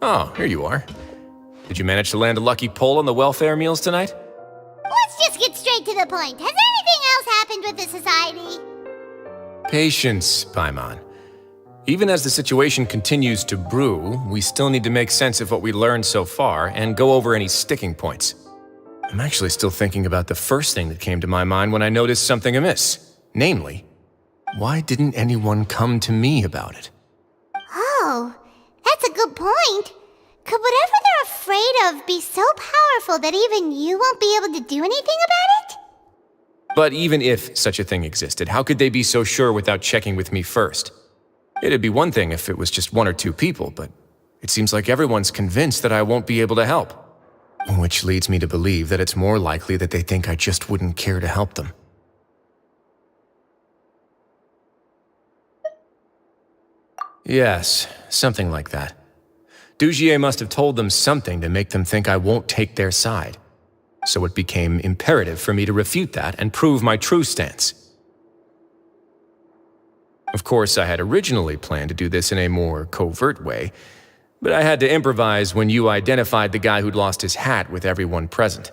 Oh, here you are. Did you manage to land a lucky pull on the welfare meals tonight? Let's just get straight to the point. Has anything else happened with the society? Patience, Paimon. Even as the situation continues to brew, we still need to make sense of what we learned so far and go over any sticking points. I'm actually still thinking about the first thing that came to my mind when I noticed something amiss. Namely, why didn't anyone come to me about it? Oh, that's a good point. Could whatever they're afraid of be so powerful that even you won't be able to do anything about it? But even if such a thing existed, how could they be so sure without checking with me first? It'd be one thing if it was just one or two people, but it seems like everyone's convinced that I won't be able to help. Which leads me to believe that it's more likely that they think I just wouldn't care to help them. Yes, something like that. Dugier must have told them something to make them think I won't take their side. So it became imperative for me to refute that and prove my true stance. Of course, I had originally planned to do this in a more covert way, but I had to improvise when you identified the guy who'd lost his hat with everyone present.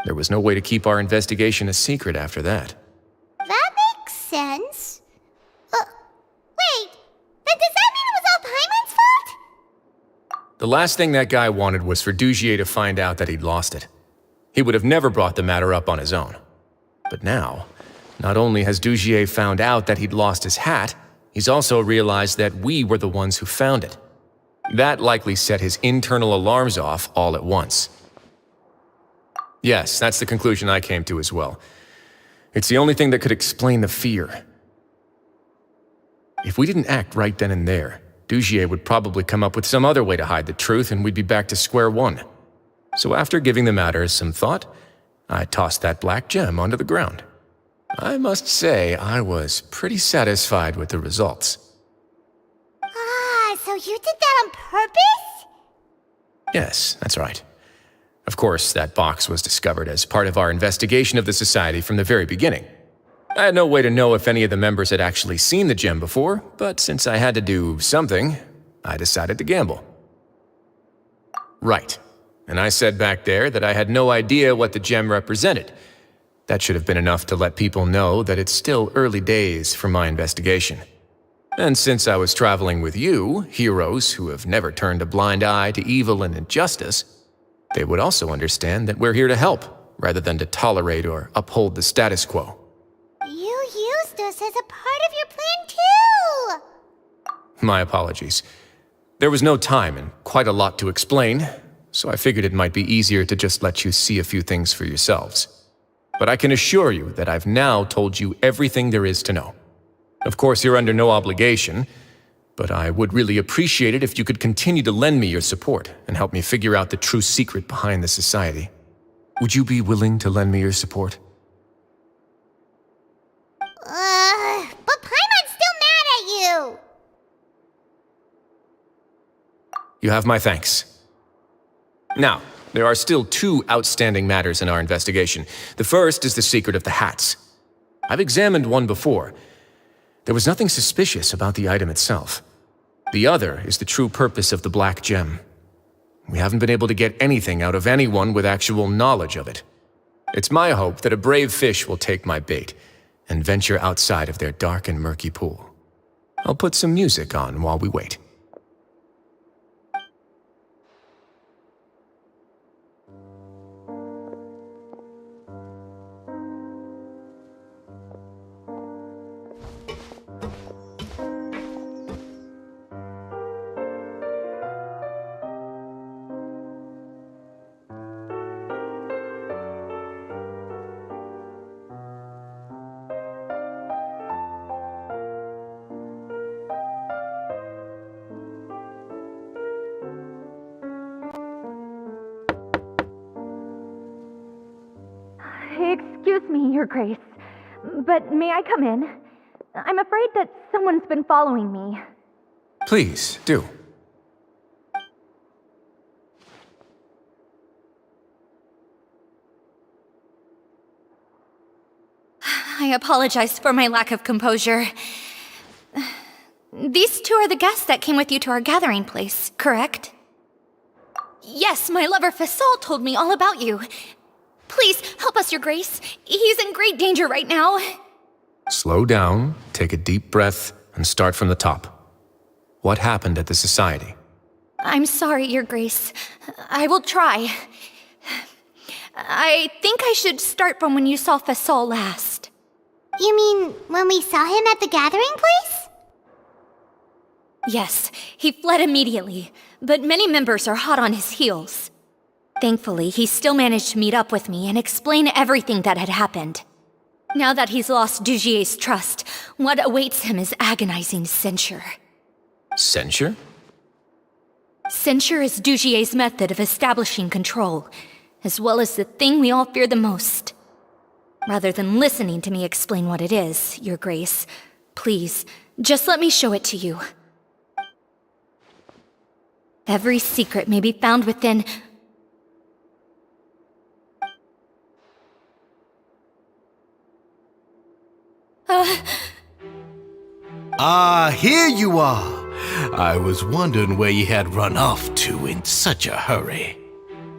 There was no way to keep our investigation a secret after that. That makes sense. Wait, then does that mean it was all Paimon's fault? The last thing that guy wanted was for Dugier to find out that he'd lost it. He would have never brought the matter up on his own. But now, not only has Dugier found out that he'd lost his hat, he's also realized that we were the ones who found it. That likely set his internal alarms off all at once. Yes, that's the conclusion I came to as well. It's the only thing that could explain the fear. If we didn't act right then and there, Dugier would probably come up with some other way to hide the truth and we'd be back to square one. So after giving the matter some thought, I tossed that black gem onto the ground. I must say I was pretty satisfied with the results. Ah, so you did that on purpose? Yes, that's right. Of course, that box was discovered as part of our investigation of the society from the very beginning. I had no way to know if any of the members had actually seen the gem before, but since I had to do something, I decided to gamble. Right. And I said back there that I had no idea what the gem represented. That should have been enough to let people know that it's still early days for my investigation. And since I was traveling with you, heroes who have never turned a blind eye to evil and injustice, they would also understand that we're here to help, rather than to tolerate or uphold the status quo. You used us as a part of your plan too! My apologies. There was no time and quite a lot to explain, so I figured it might be easier to just let you see a few things for yourselves. But I can assure you that I've now told you everything there is to know. Of course, you're under no obligation, but I would really appreciate it if you could continue to lend me your support and help me figure out the true secret behind the society. Would you be willing to lend me your support? But Paimon's still mad at you! You have my thanks. Now, there are still 2 outstanding matters in our investigation. The first is the secret of the hats. I've examined one before. There was nothing suspicious about the item itself. The other is the true purpose of the black gem. We haven't been able to get anything out of anyone with actual knowledge of it. It's my hope that a brave fish will take my bait and venture outside of their dark and murky pool. I'll put some music on while we wait. Excuse me, Your Grace, but may I come in? I'm afraid that someone's been following me. Please, do. I apologize for my lack of composure. These 2 are the guests that came with you to our gathering place, correct? Yes, my lover Fasol told me all about you. Please, help us, Your Grace. He's in great danger right now. Slow down, take a deep breath, and start from the top. What happened at the society? I'm sorry, Your Grace. I will try. I think I should start from when you saw Fasol last. You mean when we saw him at the gathering place? Yes, he fled immediately, but many members are hot on his heels. Thankfully, he still managed to meet up with me and explain everything that had happened. Now that he's lost Dugier's trust, what awaits him is agonizing censure. Censure? Censure is Dugier's method of establishing control, as well as the thing we all fear the most. Rather than listening to me explain what it is, Your Grace, please, just let me show it to you. Every secret may be found within... Here you are. I was wondering where you had run off to in such a hurry.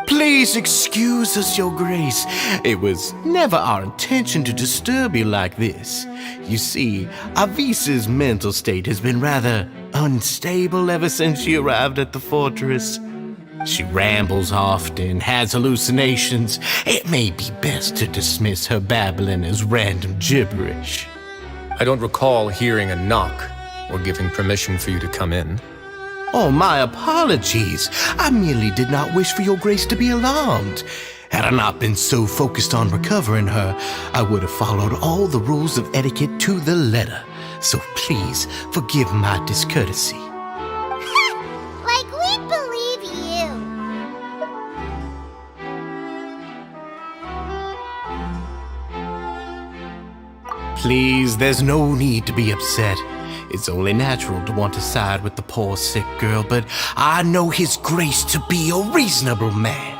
Please excuse us, Your Grace. It was never our intention to disturb you like this. You see, Avisa's mental state has been rather unstable ever since she arrived at the fortress. She rambles often, has hallucinations. It may be best to dismiss her babbling as random gibberish. I don't recall hearing a knock or giving permission for you to come in. Oh, my apologies. I merely did not wish for Your Grace to be alarmed. Had I not been so focused on recovering her, I would have followed all the rules of etiquette to the letter. So please forgive my discourtesy. Like we'd believe you. Please, there's no need to be upset. It's only natural to want to side with the poor sick girl, but I know His Grace to be a reasonable man.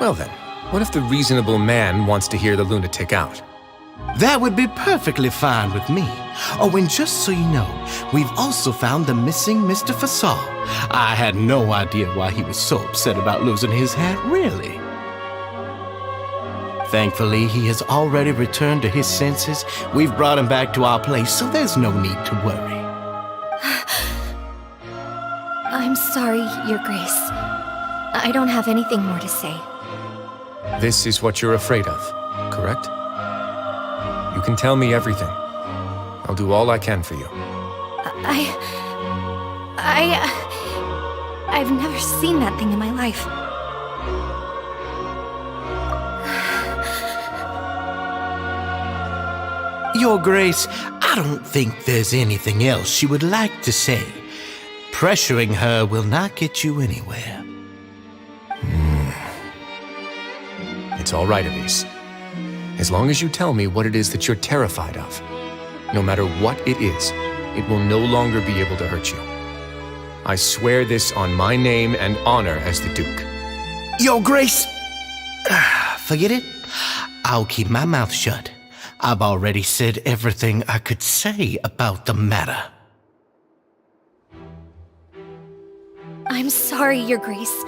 Well then, what if the reasonable man wants to hear the lunatic out? That would be perfectly fine with me. Oh, and just so you know, we've also found the missing Mr. Fasol. I had no idea why he was so upset about losing his hat, really. Thankfully, he has already returned to his senses. We've brought him back to our place, so there's no need to worry. sorry, Your Grace. I don't have anything more to say. This is what you're afraid of, correct? You can tell me everything. I'll do all I can for you. I've never seen that thing in my life. Your Grace, I don't think there's anything else she would like to say. Pressuring her will not get you anywhere. It's all right, Elise. As long as you tell me what it is that you're terrified of. No matter what it is, it will no longer be able to hurt you. I swear this on my name and honor as the Duke. Your Grace! Forget it. I'll keep my mouth shut. I've already said everything I could say about the matter. I'm sorry, Your Grace,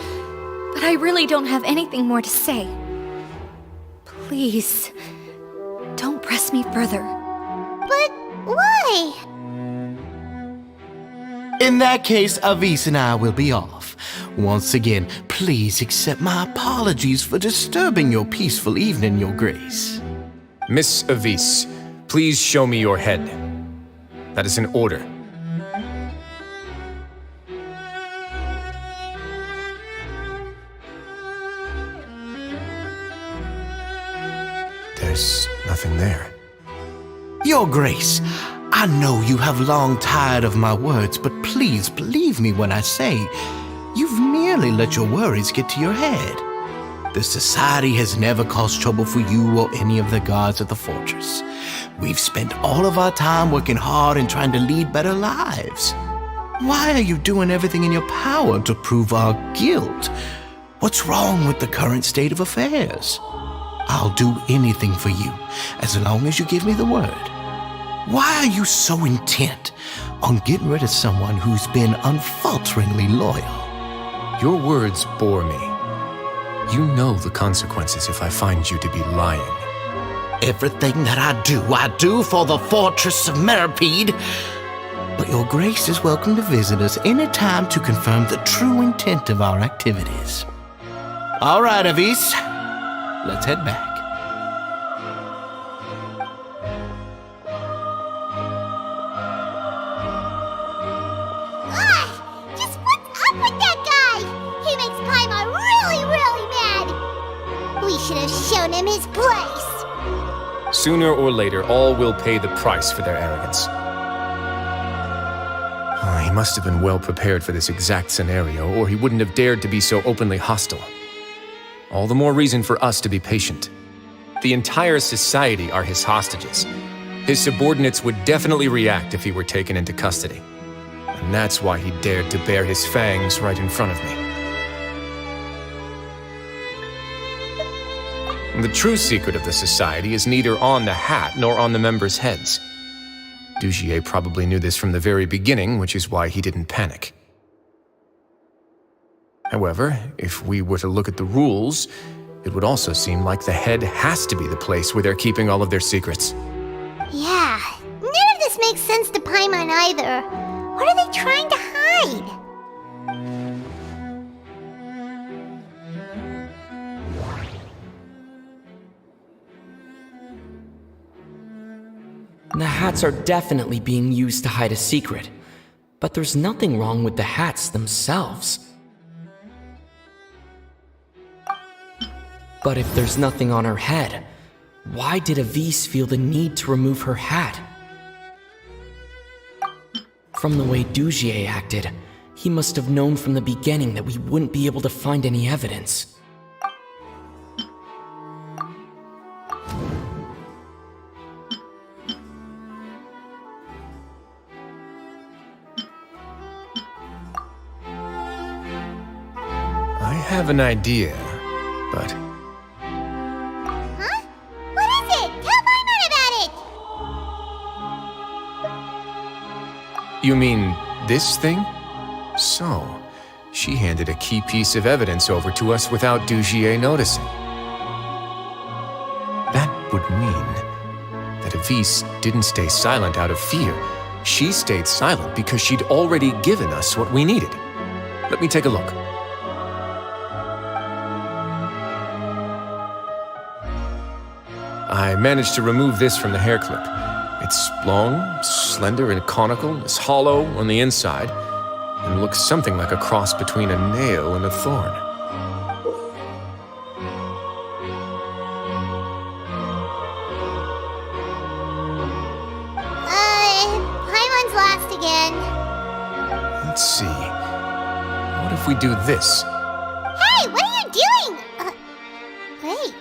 but I really don't have anything more to say. Please, don't press me further. But why? In that case, Avis and I will be off. Once again, please accept my apologies for disturbing your peaceful evening, Your Grace. Miss Avis, please show me your head. That is an order. There's nothing there. Your Grace, I know you have long tired of my words, but please believe me when I say you've merely let your worries get to your head. The Society has never caused trouble for you or any of the guards at the fortress. We've spent all of our time working hard and trying to lead better lives. Why are you doing everything in your power to prove our guilt? What's wrong with the current state of affairs? I'll do anything for you, as long as you give me the word. Why are you so intent on getting rid of someone who's been unfalteringly loyal? Your words bore me. You know the consequences if I find you to be lying. Everything that I do for the Fortress of Meripede. But Your Grace is welcome to visit us any time to confirm the true intent of our activities. All right, Avis. Let's head back. Just what's up with that guy? He makes Paimon really, really mad. We should have shown him his place. Sooner or later, all will pay the price for their arrogance. He must have been well prepared for this exact scenario, or he wouldn't have dared to be so openly hostile. All the more reason for us to be patient. The entire society are his hostages. His subordinates would definitely react if he were taken into custody. And that's why he dared to bare his fangs right in front of me. The true secret of the society is neither on the hat nor on the members' heads. Dugier probably knew this from the very beginning, which is why he didn't panic. However, if we were to look at the rules, it would also seem like the head has to be the place where they're keeping all of their secrets. Yeah, none of this makes sense to Paimon either. What are they trying to hide? The hats are definitely being used to hide a secret, but there's nothing wrong with the hats themselves. But if there's nothing on her head, why did Avis feel the need to remove her hat? From the way Dugier acted, he must have known from the beginning that we wouldn't be able to find any evidence. I have an idea, but... Huh? What is it? Tell Paimon about it! You mean this thing? So, she handed a key piece of evidence over to us without Dugier noticing. That would mean that Avis didn't stay silent out of fear. She stayed silent because she'd already given us what we needed. Let me take a look. I managed to remove this from the hair clip. It's long, slender, and conical. It's hollow on the inside, and looks something like a cross between a nail and a thorn. Paimon's lost again. Let's see. What if we do this? Hey, what are you doing? Wait.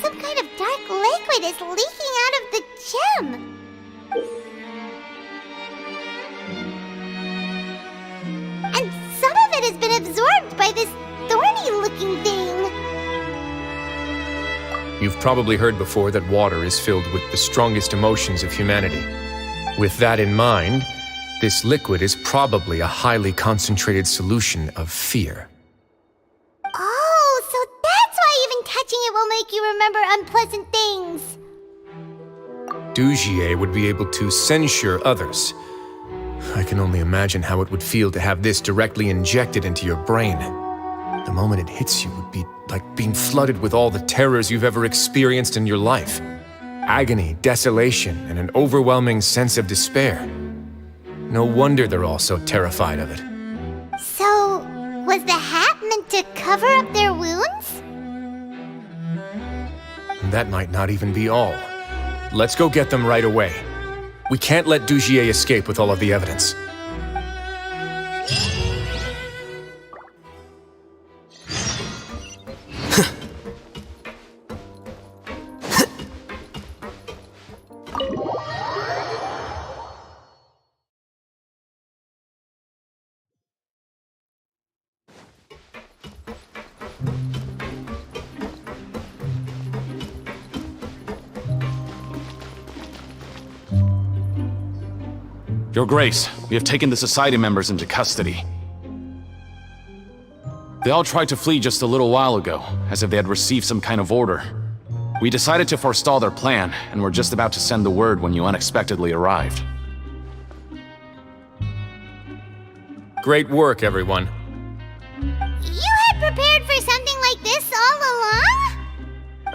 Some kind of dark liquid is leaking out of the gem. And some of it has been absorbed by this thorny-looking thing. You've probably heard before that water is filled with the strongest emotions of humanity. With that in mind, this liquid is probably a highly concentrated solution of fear. Oh, so that's why even touching it will make you remember unpleasant things. Dugier would be able to censure others. I can only imagine how it would feel to have this directly injected into your brain. The moment it hits you would be like being flooded with all the terrors you've ever experienced in your life. Agony, desolation, and an overwhelming sense of despair. No wonder they're all so terrified of it. So, was the hat meant to cover up their wounds? And that might not even be all. Let's go get them right away. We can't let Dugier escape with all of the evidence. Your Grace, we have taken the Society members into custody. They all tried to flee just a little while ago, as if they had received some kind of order. We decided to forestall their plan, and were just about to send the word when you unexpectedly arrived. Great work, everyone. You had prepared for something like this all along?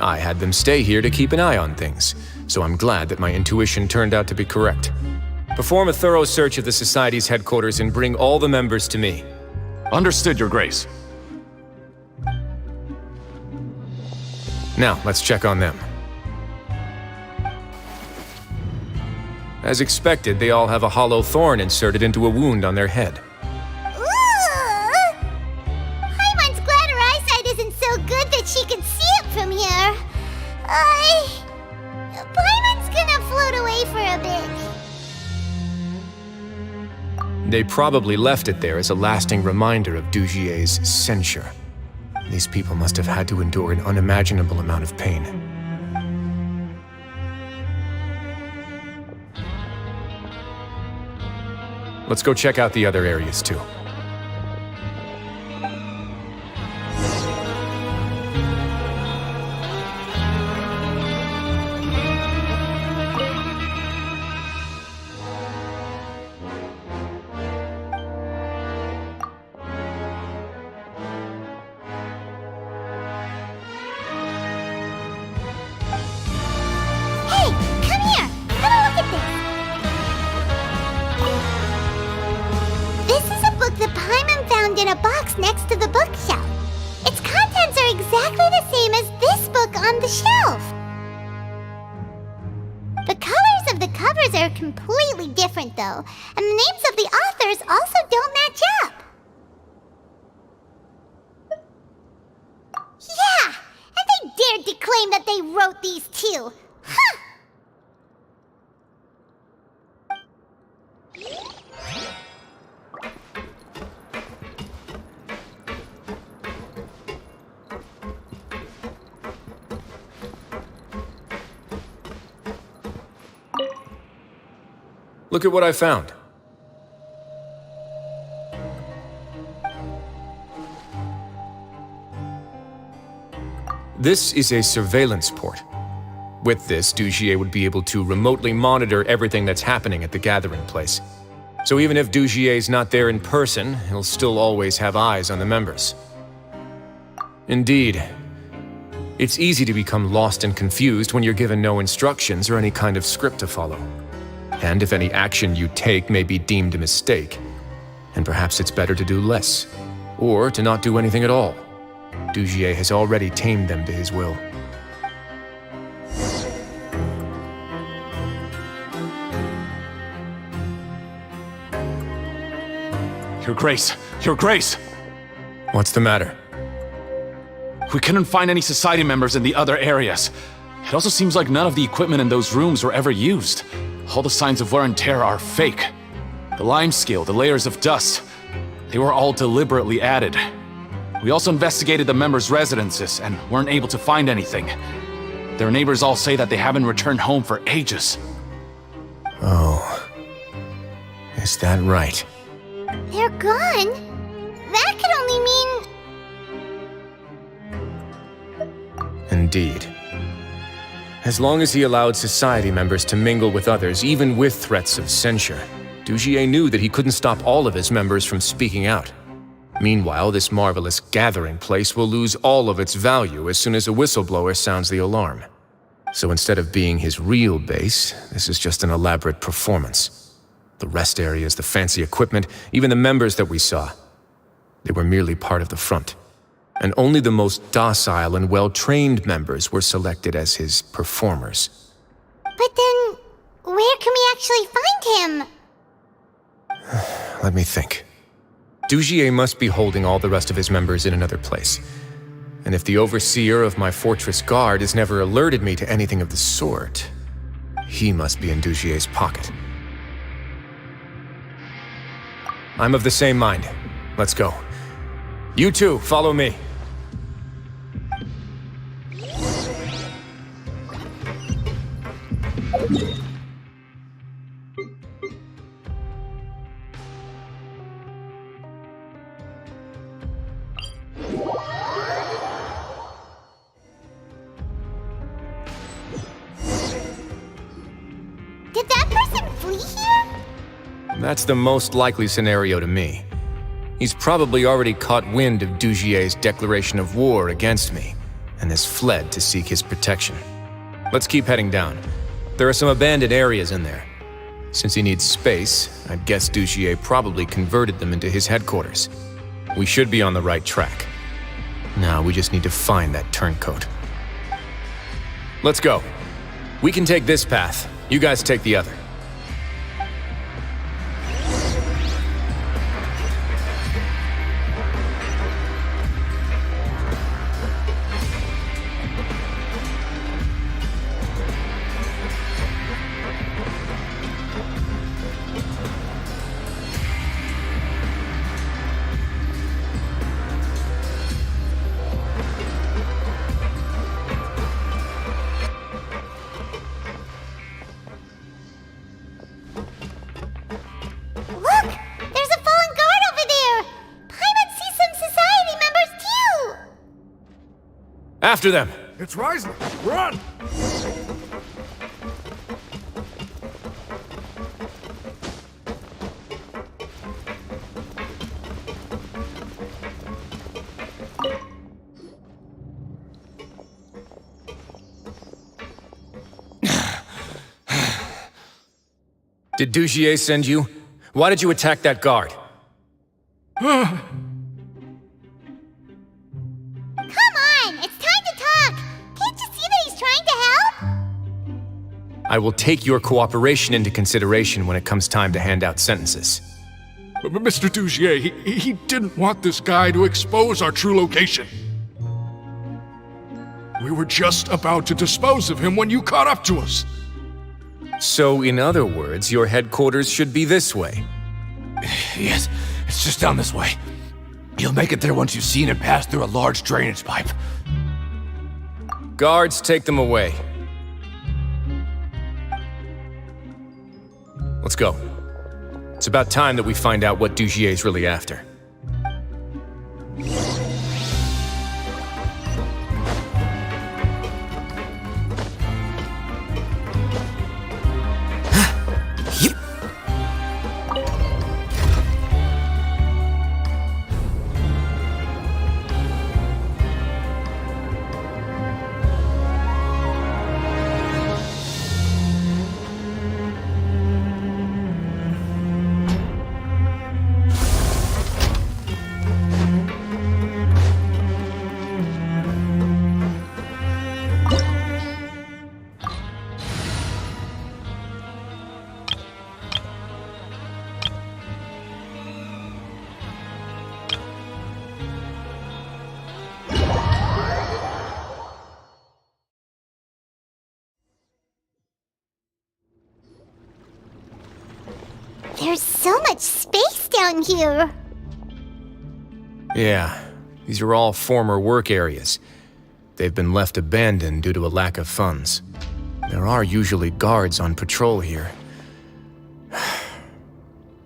I had them stay here to keep an eye on things, so I'm glad that my intuition turned out to be correct. Perform a thorough search of the Society's headquarters and bring all the members to me. Understood, Your Grace. Now, let's check on them. As expected, they all have a hollow thorn inserted into a wound on their head. Paimon's glad her eyesight isn't so good that she can see it from here. Paimon's gonna float away for a bit. They probably left it there as a lasting reminder of Dugier's censure. These people must have had to endure an unimaginable amount of pain. Let's go check out the other areas too. In a box next to the bookshelf. Its contents are exactly the same as this book on the shelf. The colors of the covers are completely different though, and the names of the authors also don't match up. Yeah, and they dared to claim that they wrote these too. Huh! Look at what I found. This is a surveillance port. With this, Dugier would be able to remotely monitor everything that's happening at the gathering place. So even if Dugier's not there in person, he'll still always have eyes on the members. Indeed. It's easy to become lost and confused when you're given no instructions or any kind of script to follow. And if any action you take may be deemed a mistake, and perhaps it's better to do less, or to not do anything at all. Dugier has already tamed them to his will. Your Grace! Your Grace! What's the matter? We couldn't find any Society members in the other areas. It also seems like none of the equipment in those rooms were ever used. All the signs of wear and tear are fake. The lime scale, the layers of dust, they were all deliberately added. We also investigated the members' residences and weren't able to find anything. Their neighbors all say that they haven't returned home for ages. Oh. Is that right? They're gone? That could only mean... Indeed. As long as he allowed Society members to mingle with others, even with threats of censure, Dugier knew that he couldn't stop all of his members from speaking out. Meanwhile, this marvelous gathering place will lose all of its value as soon as a whistleblower sounds the alarm. So instead of being his real base, this is just an elaborate performance. The rest areas, the fancy equipment, even the members that we saw, they were merely part of the front. And only the most docile and well-trained members were selected as his performers. But then, where can we actually find him? Let me think. Dugier must be holding all the rest of his members in another place. And if the overseer of my fortress guard has never alerted me to anything of the sort, he must be in Dugier's pocket. I'm of the same mind. Let's go. You two, follow me. Did that person flee here? That's the most likely scenario to me. He's probably already caught wind of Dugier's declaration of war against me, and has fled to seek his protection. Let's keep heading down. There are some abandoned areas in there. Since he needs space, I'd guess Dugier probably converted them into his headquarters. We should be on the right track. Now we just need to find that turncoat. Let's go. We can take this path. You guys take the other. After them! It's Wriothesley! Run! Did Dugier send you? Why did you attack that guard? I will take your cooperation into consideration when it comes time to hand out sentences. But Mr. Dugier, he didn't want this guy to expose our true location. We were just about to dispose of him when you caught up to us. So, in other words, your headquarters should be this way? Yes, it's just down this way. You'll make it there once you've seen it pass through a large drainage pipe. Guards, take them away. Let's go. It's about time that we find out what Dugier's really after. There's so much space down here. Yeah, these are all former work areas. They've been left abandoned due to a lack of funds. There are usually guards on patrol here.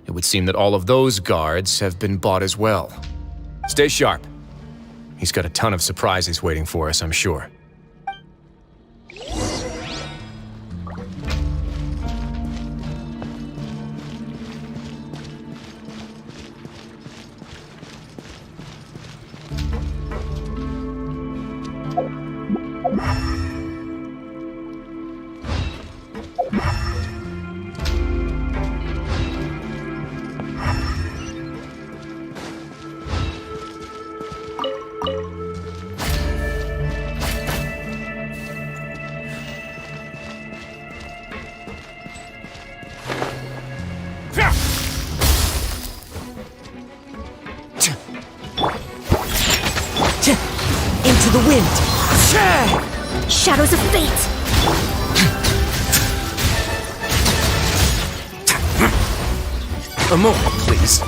It would seem that all of those guards have been bought as well. Stay sharp. He's got a ton of surprises waiting for us, I'm sure. Into the wind! Shadows of fate! A moment, please.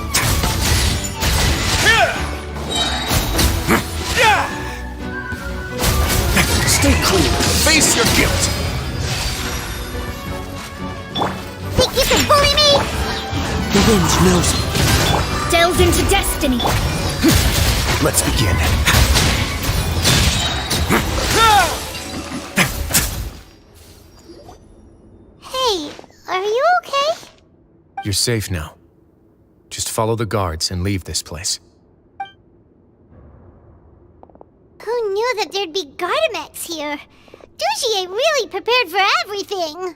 Stay cool. Face your guilt. Think you can bully me? The wind knows me. Delves into destiny! Let's begin. Hey, are you okay? You're safe now. Just follow the guards and leave this place. Who knew that there'd be Gardamex here? Dugier really prepared for everything.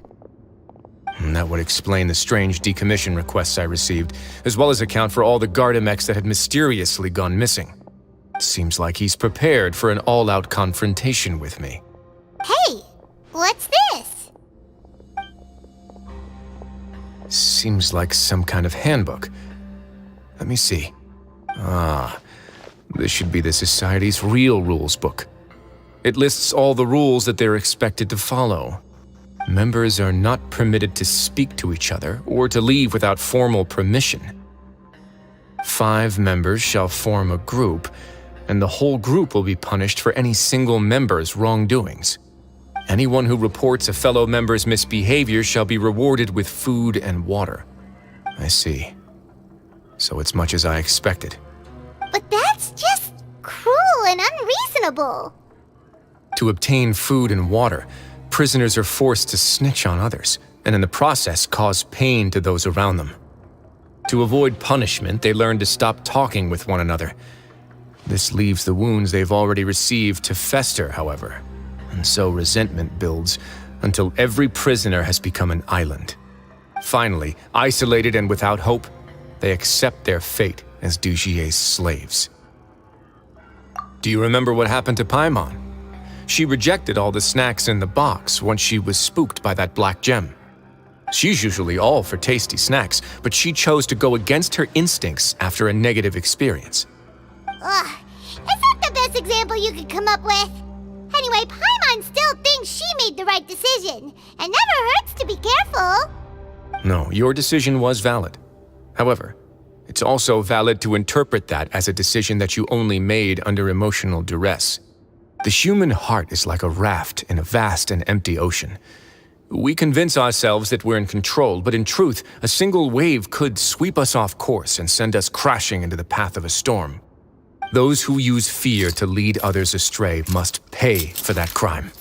And that would explain the strange decommission requests I received, as well as account for all the Gardamex that had mysteriously gone missing. Seems like he's prepared for an all-out confrontation with me. Hey, what's this? Seems like some kind of handbook. Let me see. Ah, this should be the Society's real rules book. It lists all the rules that they're expected to follow. Members are not permitted to speak to each other or to leave without formal permission. 5 members shall form a group, and the whole group will be punished for any single member's wrongdoings. Anyone who reports a fellow member's misbehavior shall be rewarded with food and water. I see. So it's much as I expected. But that's just cruel and unreasonable. To obtain food and water, prisoners are forced to snitch on others, and in the process cause pain to those around them. To avoid punishment, they learn to stop talking with one another. This leaves the wounds they've already received to fester, however, and so resentment builds until every prisoner has become an island. Finally, isolated and without hope, they accept their fate as Dugier's slaves. Do you remember what happened to Paimon? She rejected all the snacks in the box once she was spooked by that black gem. She's usually all for tasty snacks, but she chose to go against her instincts after a negative experience. Ugh, is that the best example you could come up with? Anyway, Paimon still thinks she made the right decision. It never hurts to be careful. No, your decision was valid. However, it's also valid to interpret that as a decision that you only made under emotional duress. The human heart is like a raft in a vast and empty ocean. We convince ourselves that we're in control, but in truth, a single wave could sweep us off course and send us crashing into the path of a storm. Those who use fear to lead others astray must pay for that crime.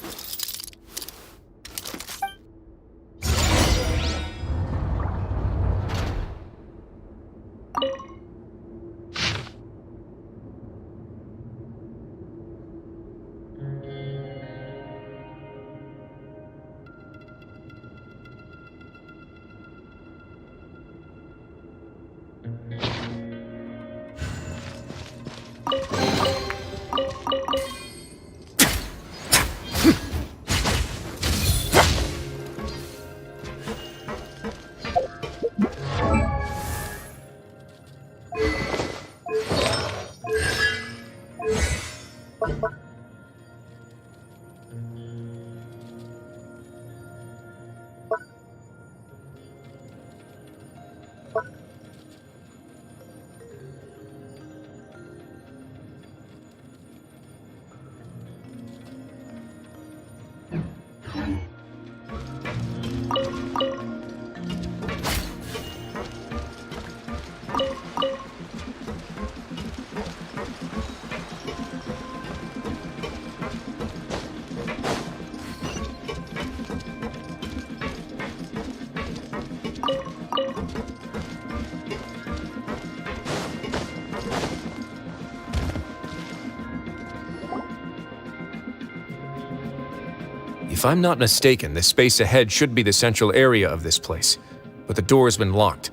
If I'm not mistaken, the space ahead should be the central area of this place, but the door's been locked.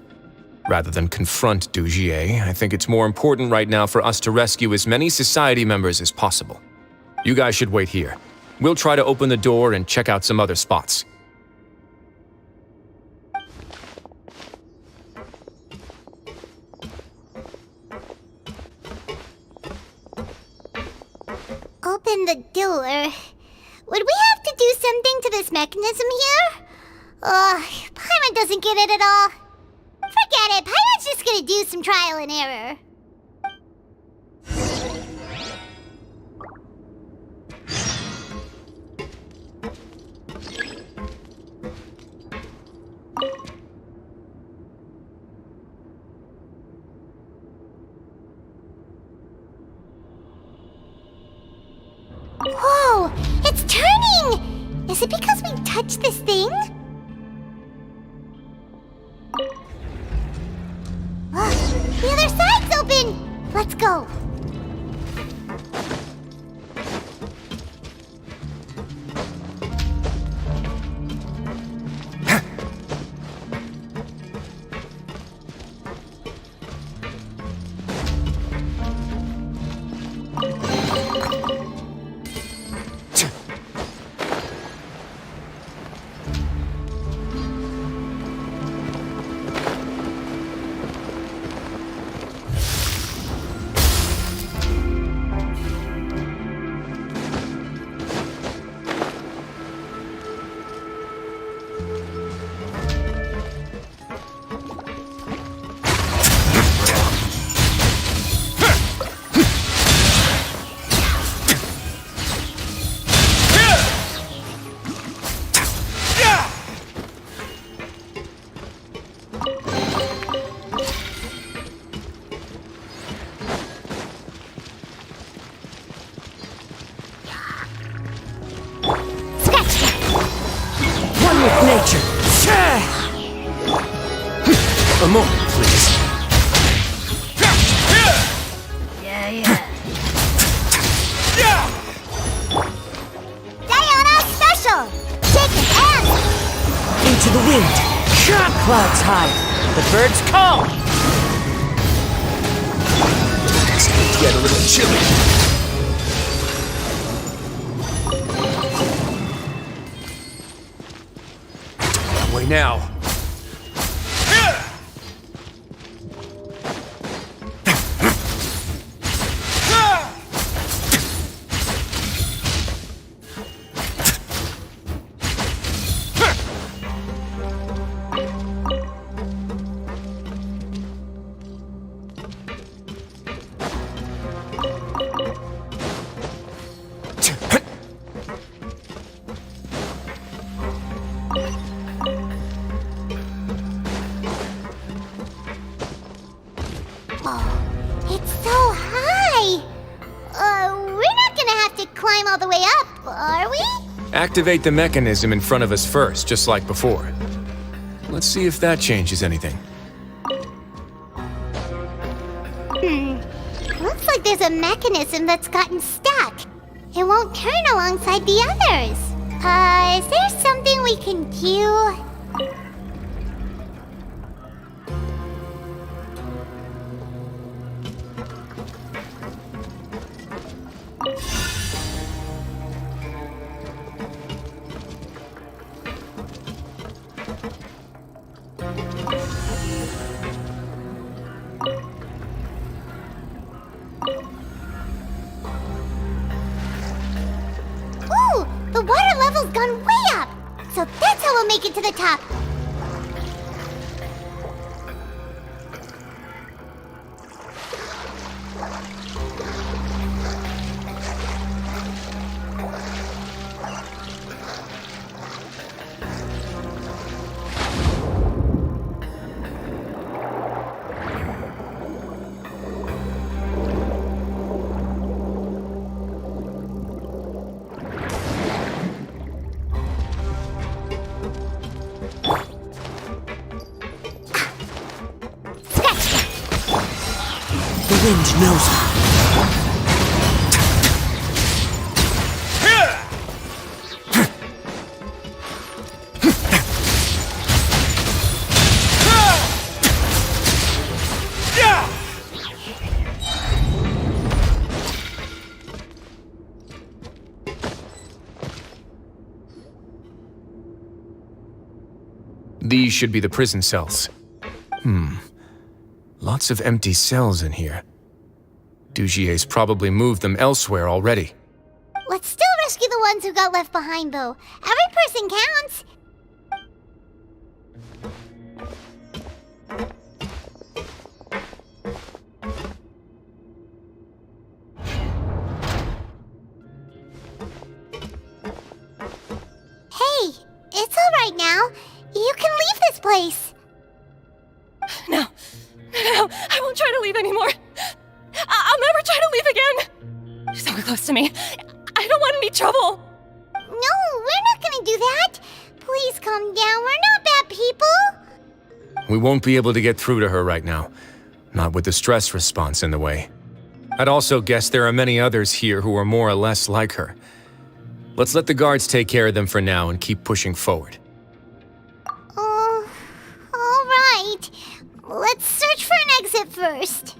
Rather than confront Dugier, I think it's more important right now for us to rescue as many society members as possible. You guys should wait here. We'll try to open the door and check out some other spots. Open the door. Would we have to do something to this mechanism here? Paimon doesn't get it at all. Forget it, Paimon's just gonna do some trial and error. Whoa! It's turning! Is it because we touched this thing? The other side's open! Let's go! A moment, please. Diana Special! Take it and... Into the wind. Clouds high. The birds call. It's gonna get a little chilly. That way now. It's so high! We're not gonna have to climb all the way up, are we? Activate the mechanism in front of us first, just like before. Let's see if that changes anything. Looks like there's a mechanism that's gotten stuck. It won't turn alongside the others. Is there something we can do? Ooh, the water level's gone way up. So that's how we'll make it to the top. The wind knows me. These should be the prison cells. Lots of empty cells in here. Dugier's probably moved them elsewhere already. Let's still rescue the ones who got left behind, though. Every person counts. Hey, it's all right now. You can leave this place. No, I won't try to leave anymore. I'll never try to leave again. You're so close to me. I don't want any trouble. No, we're not gonna do that. Please calm down. We're not bad people. We won't be able to get through to her right now. Not with the stress response in the way. I'd also guess there are many others here who are more or less like her. Let's let the guards take care of them for now and keep pushing forward. All right. Let's search for an exit first.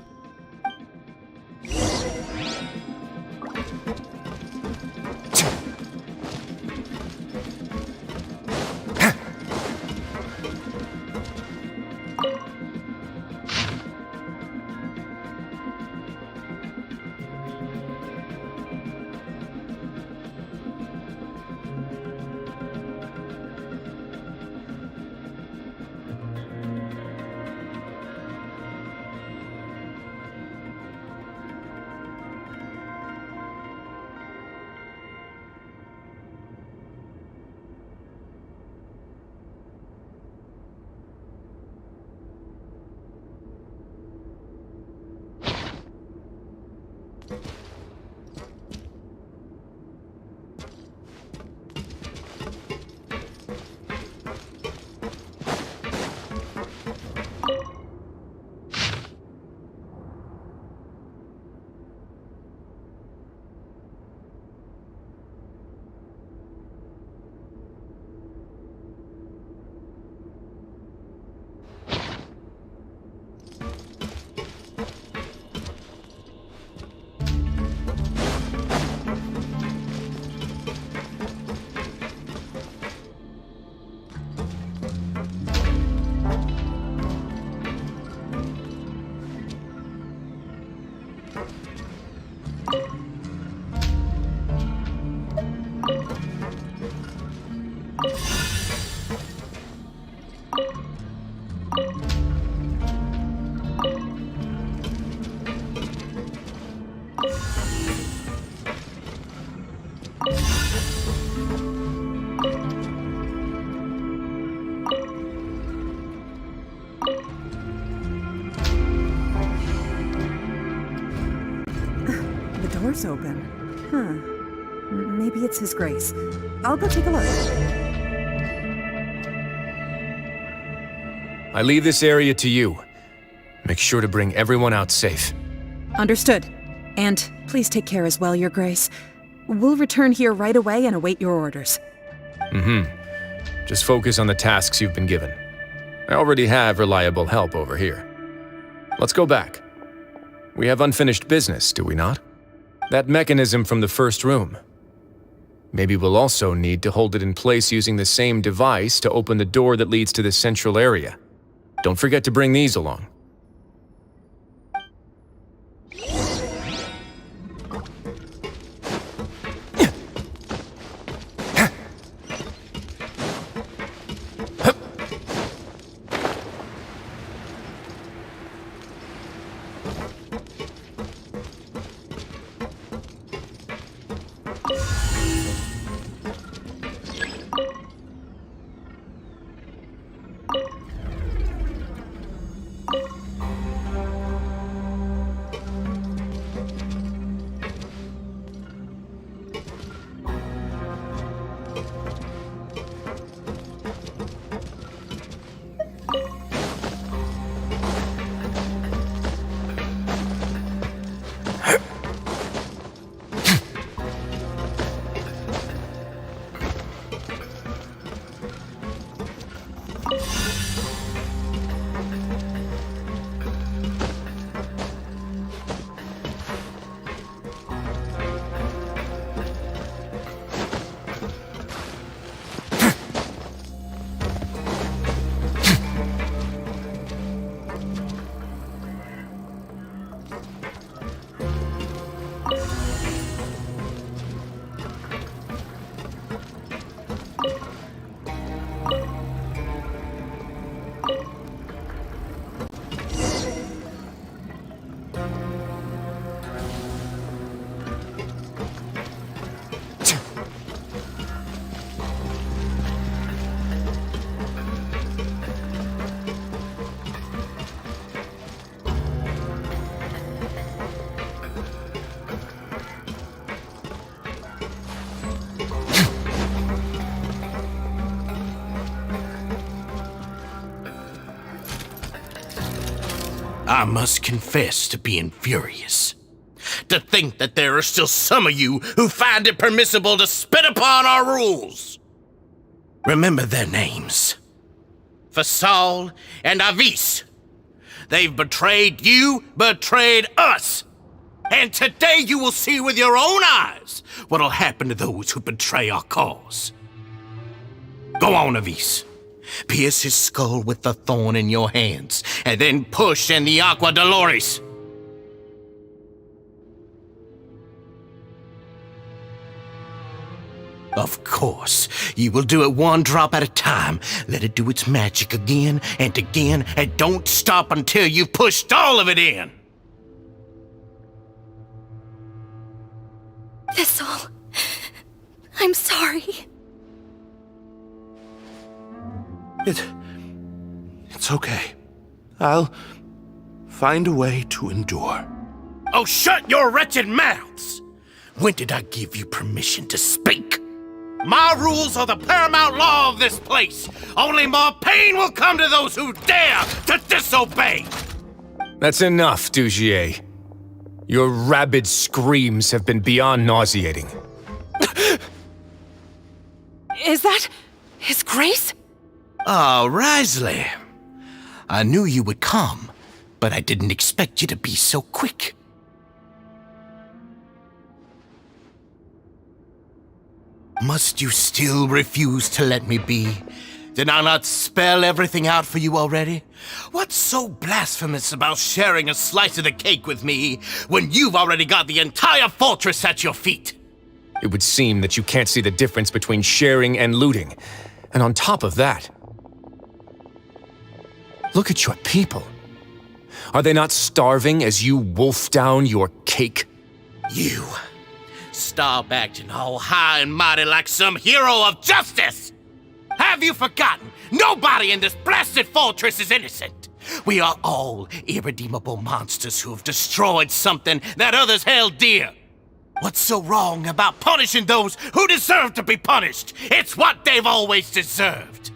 The door's open. Maybe it's His Grace. I'll go take a look. I leave this area to you. Make sure to bring everyone out safe. Understood. And please take care as well, Your Grace. We'll return here right away and await your orders. Just focus on the tasks you've been given. I already have reliable help over here. Let's go back. We have unfinished business, do we not? That mechanism from the first room. Maybe we'll also need to hold it in place using the same device to open the door that leads to the central area. Don't forget to bring these along. I must confess to being furious. To think that there are still some of you who find it permissible to spit upon our rules. Remember their names. Fasal and Avis. They've betrayed you, betrayed us. And today you will see with your own eyes what'll happen to those who betray our cause. Go on, Avis. Pierce his skull with the thorn in your hands, and then push in the Aqua Dolores. Of course, you will do it one drop at a time. Let it do its magic again, and don't stop until you've pushed all of it in. Thistle, I'm sorry. It's okay. I'll find a way to endure. Oh, shut your wretched mouths! When did I give you permission to speak? My rules are the paramount law of this place. Only more pain will come to those who dare to disobey. That's enough, Dugier. Your rabid screams have been beyond nauseating. Is that His Grace? Oh, Wriothesley. I knew you would come, but I didn't expect you to be so quick. Must you still refuse to let me be? Did I not spell everything out for you already? What's so blasphemous about sharing a slice of the cake with me when you've already got the entire fortress at your feet? It would seem that you can't see the difference between sharing and looting. And on top of that, look at your people. Are they not starving as you wolf down your cake? You stop acting all high and mighty like some hero of justice! Have you forgotten? Nobody in this blasted fortress is innocent. We are all irredeemable monsters who have destroyed something that others held dear. What's so wrong about punishing those who deserve to be punished? It's what they've always deserved.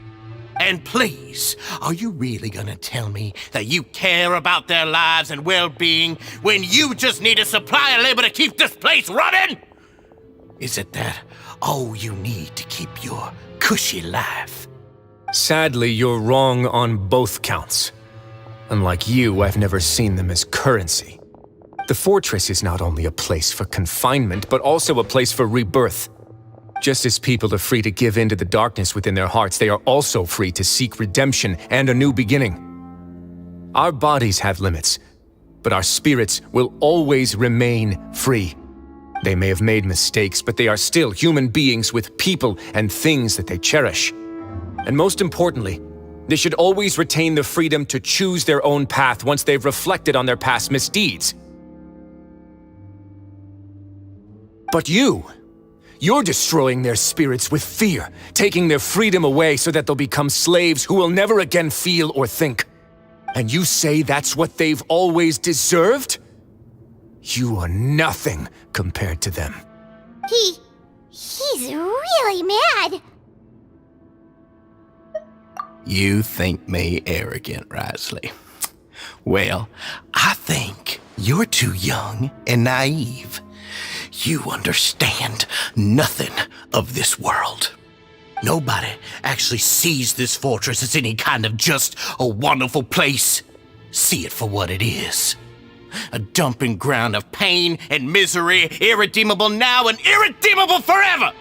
And please, are you really gonna tell me that you care about their lives and well-being when you just need a supply of labor to keep this place running? Is it that all you need to keep your cushy life? Sadly, you're wrong on both counts. Unlike you, I've never seen them as currency. The fortress is not only a place for confinement, but also a place for rebirth. Just as people are free to give in to the darkness within their hearts, they are also free to seek redemption and a new beginning. Our bodies have limits, but our spirits will always remain free. They may have made mistakes, but they are still human beings with people and things that they cherish. And most importantly, they should always retain the freedom to choose their own path once they've reflected on their past misdeeds. But you're destroying their spirits with fear, taking their freedom away so that they'll become slaves who will never again feel or think. And you say that's what they've always deserved? You are nothing compared to them. He's really mad. You think me arrogant, Wriothesley. Well, I think you're too young and naive. You understand nothing of this world. Nobody actually sees this fortress as any kind of just a wonderful place. See it for what it is. A dumping ground of pain and misery, irredeemable now and irredeemable forever!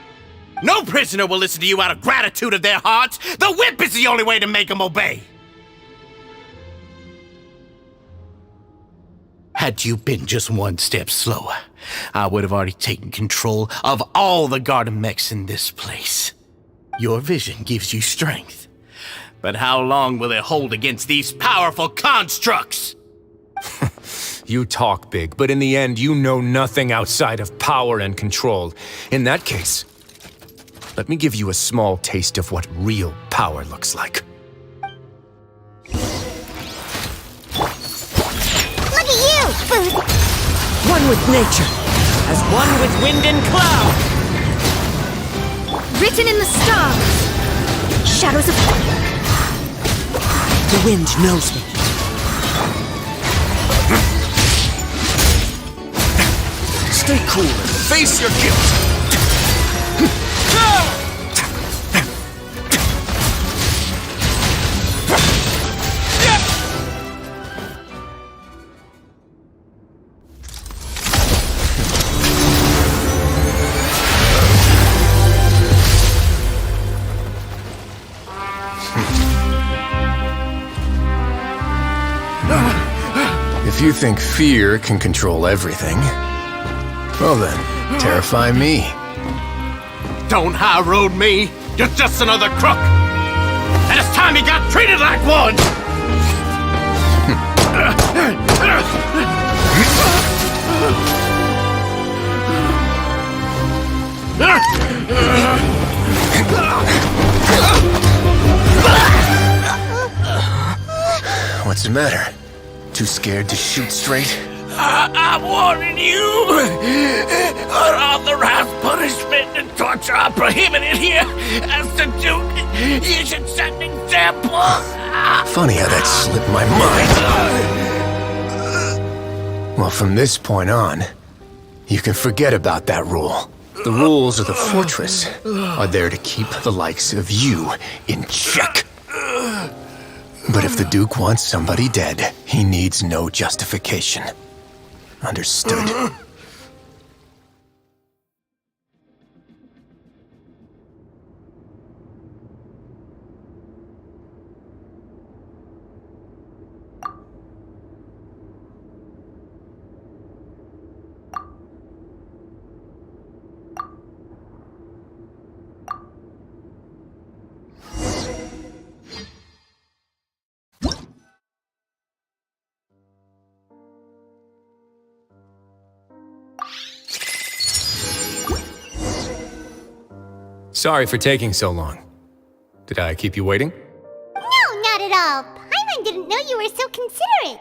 No prisoner will listen to you out of gratitude of their hearts. The whip is the only way to make them obey. Had you been just one step slower, I would have already taken control of all the garden mechs in this place. Your vision gives you strength. But how long will it hold against these powerful constructs? You talk big, but in the end, you know nothing outside of power and control. In that case, let me give you a small taste of what real power looks like. Look at you, Food! One with nature, as one with wind and cloud! Written in the stars! Shadows of... The wind knows me. Stay cool and face your guilt. If you think fear can control everything, well then, terrify me. Don't high road me! You're just another crook! And it's time you got treated like one! What's the matter? Too scared to shoot straight? I'm warning you! Unauthorized punishment and torture are prohibited here! As the Duke, you should set an example! Funny how that slipped my mind. Well, from this point on, you can forget about that rule. The rules of the fortress are there to keep the likes of you in check. But if the Duke wants somebody dead, he needs no justification. Understood? Sorry for taking so long. Did I keep you waiting? No, not at all. Paimon didn't know you were so considerate.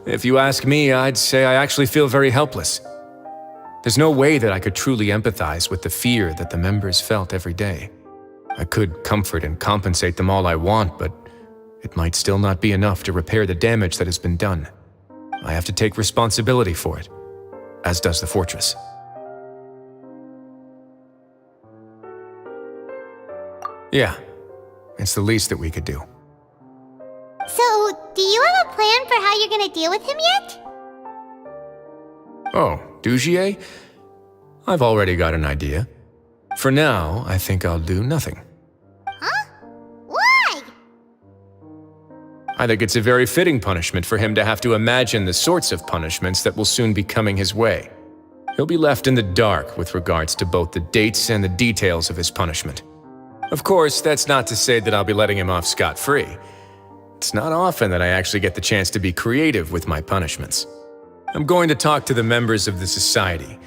If you ask me, I'd say I actually feel very helpless. There's no way that I could truly empathize with the fear that the members felt every day. I could comfort and compensate them all I want, but it might still not be enough to repair the damage that has been done. I have to take responsibility for it, as does the fortress. Yeah, it's the least that we could do. So, do you have a plan for how you're gonna deal with him yet? Oh, Dugier? I've already got an idea. For now, I think I'll do nothing. Huh? Why? I think it's a very fitting punishment for him to have to imagine the sorts of punishments that will soon be coming his way. He'll be left in the dark with regards to both the dates and the details of his punishment. Of course, that's not to say that I'll be letting him off scot-free. It's not often that I actually get the chance to be creative with my punishments. I'm going to talk to the members of the society.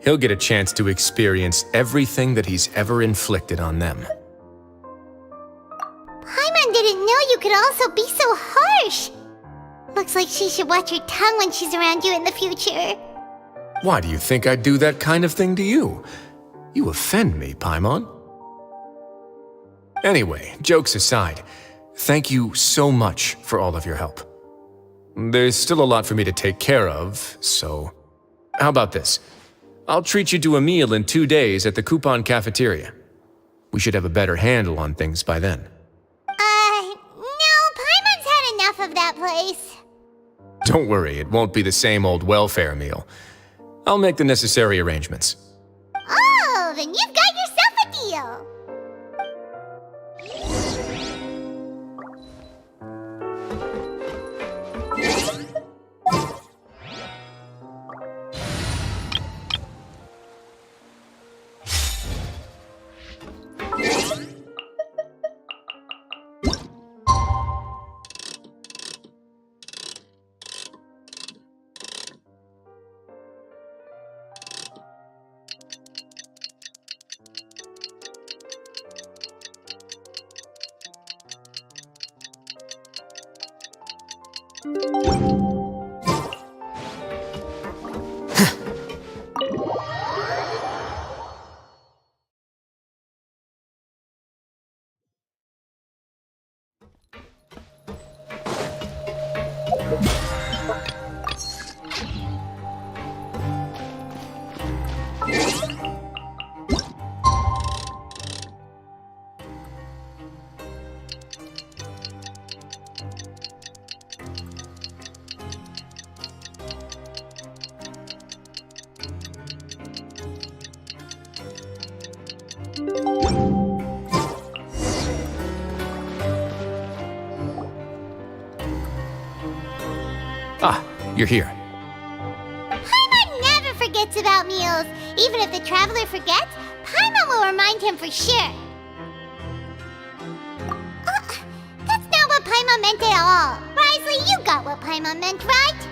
He'll get a chance to experience everything that he's ever inflicted on them. Paimon didn't know you could also be so harsh. Looks like she should watch her tongue when she's around you in the future. Why do you think I'd do that kind of thing to you? You offend me, Paimon. Anyway, jokes aside, thank you so much for all of your help. There's still a lot for me to take care of, so... How about this? I'll treat you to a meal in 2 days at the Coupon Cafeteria. We should have a better handle on things by then. No, Paimon's had enough of that place. Don't worry, it won't be the same old welfare meal. I'll make the necessary arrangements. Oh, then you've got yourself a deal. Ah, you're here. Paimon never forgets about meals. Even if the traveler forgets, Paimon will remind him for sure. That's not what Paimon meant at all. Wriothesley, you got what Paimon meant, right?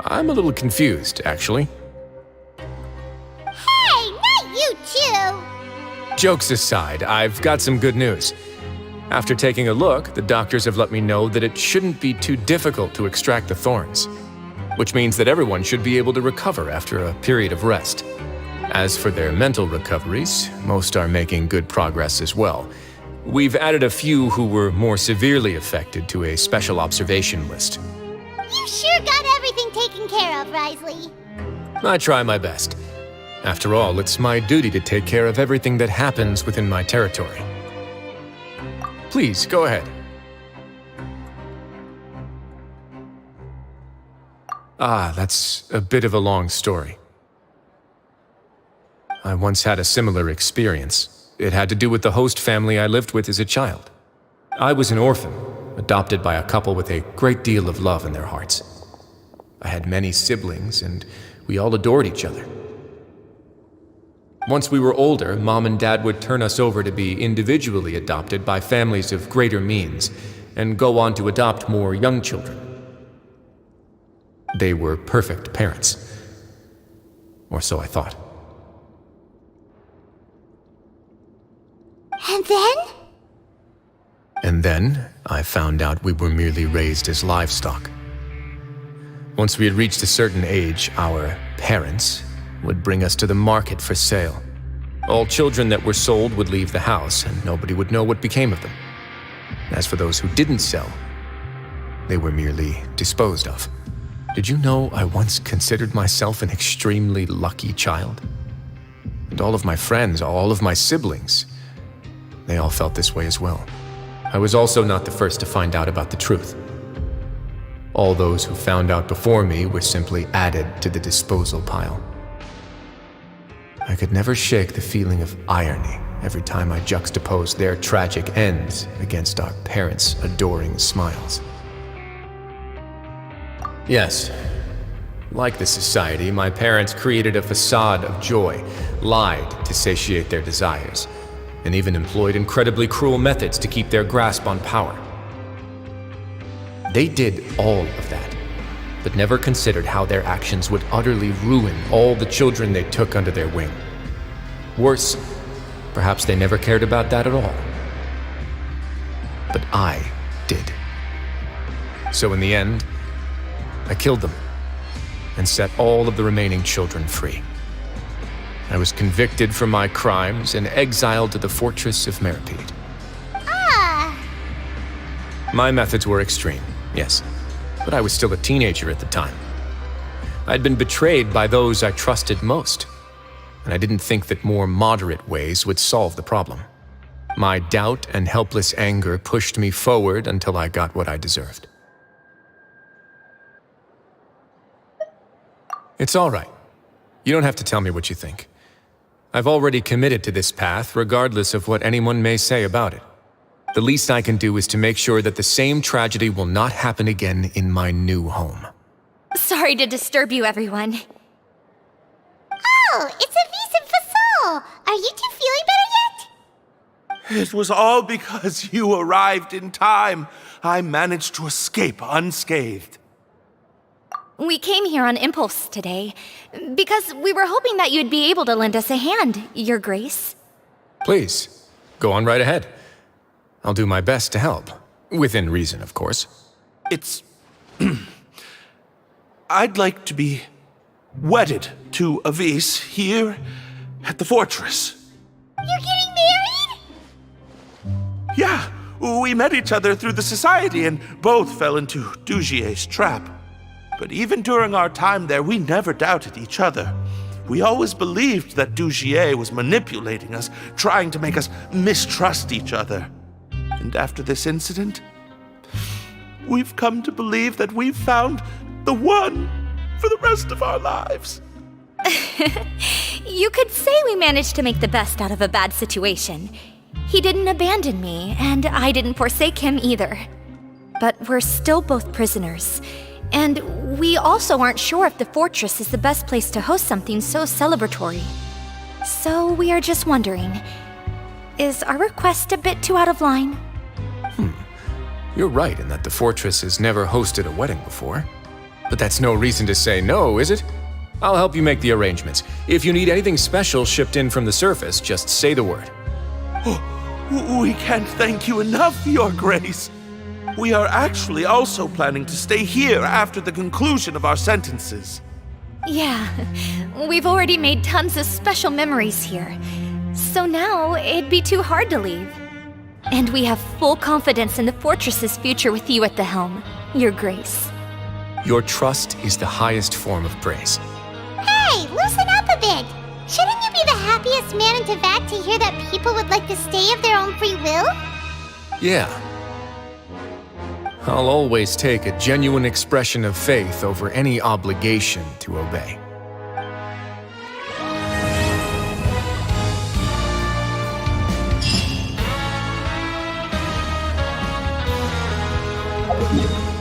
I'm a little confused, actually. Hey, not you too! Jokes aside, I've got some good news. After taking a look, the doctors have let me know that it shouldn't be too difficult to extract the thorns, which means that everyone should be able to recover after a period of rest. As for their mental recoveries, most are making good progress as well. We've added a few who were more severely affected to a special observation list. You sure got everything taken care of, Wriothesley. I try my best. After all, it's my duty to take care of everything that happens within my territory. Please, go ahead. Ah, that's a bit of a long story. I once had a similar experience. It had to do with the host family I lived with as a child. I was an orphan, adopted by a couple with a great deal of love in their hearts. I had many siblings, and we all adored each other. Once we were older, Mom and Dad would turn us over to be individually adopted by families of greater means, and go on to adopt more young children. They were perfect parents. Or so I thought. And then? And then, I found out we were merely raised as livestock. Once we had reached a certain age, our parents would bring us to the market for sale. All children that were sold would leave the house, and nobody would know what became of them. As for those who didn't sell, they were merely disposed of. Did you know I once considered myself an extremely lucky child? And all of my friends, all of my siblings, they all felt this way as well. I was also not the first to find out about the truth. All those who found out before me were simply added to the disposal pile. I could never shake the feeling of irony every time I juxtaposed their tragic ends against our parents' adoring smiles. Yes, like the society, my parents created a facade of joy, lied to satiate their desires, and even employed incredibly cruel methods to keep their grasp on power. They did all of that, but never considered how their actions would utterly ruin all the children they took under their wing. Worse, perhaps they never cared about that at all. But I did. So in the end, I killed them and set all of the remaining children free. I was convicted for my crimes and exiled to the fortress of Meripede. Ah! My methods were extreme, yes, but I was still a teenager at the time. I'd been betrayed by those I trusted most, and I didn't think that more moderate ways would solve the problem. My doubt and helpless anger pushed me forward until I got what I deserved. It's all right. You don't have to tell me what you think. I've already committed to this path, regardless of what anyone may say about it. The least I can do is to make sure that the same tragedy will not happen again in my new home. Sorry to disturb you, everyone. Oh, it's Avis and Fasol! Are you two feeling better yet? It was all because you arrived in time. I managed to escape unscathed. We came here on impulse today, because we were hoping that you'd be able to lend us a hand, Your Grace. Please, go on right ahead. I'll do my best to help. Within reason, of course. It's... I'd like to be wedded to Avis here at the fortress. You're getting married? Yeah, we met each other through the society and both fell into Dugier's trap. But even during our time there, we never doubted each other. We always believed that Dugier was manipulating us, trying to make us mistrust each other. And after this incident, we've come to believe that we've found the one for the rest of our lives. You could say we managed to make the best out of a bad situation. He didn't abandon me, and I didn't forsake him either. But we're still both prisoners. And we also aren't sure if the fortress is the best place to host something so celebratory. So we are just wondering, is our request a bit too out of line? You're right in that the fortress has never hosted a wedding before. But that's no reason to say no, is it? I'll help you make the arrangements. If you need anything special shipped in from the surface, just say the word. We can't thank you enough, Your Grace. We are actually also planning to stay here after the conclusion of our sentences. Yeah, we've already made tons of special memories here. So now it'd be too hard to leave. And we have full confidence in the fortress's future with you at the helm, Your Grace. Your trust is the highest form of praise. Hey, loosen up a bit! Shouldn't you be the happiest man in Teyvat to hear that people would like to stay of their own free will? Yeah. I'll always take a genuine expression of faith over any obligation to obey. Yeah.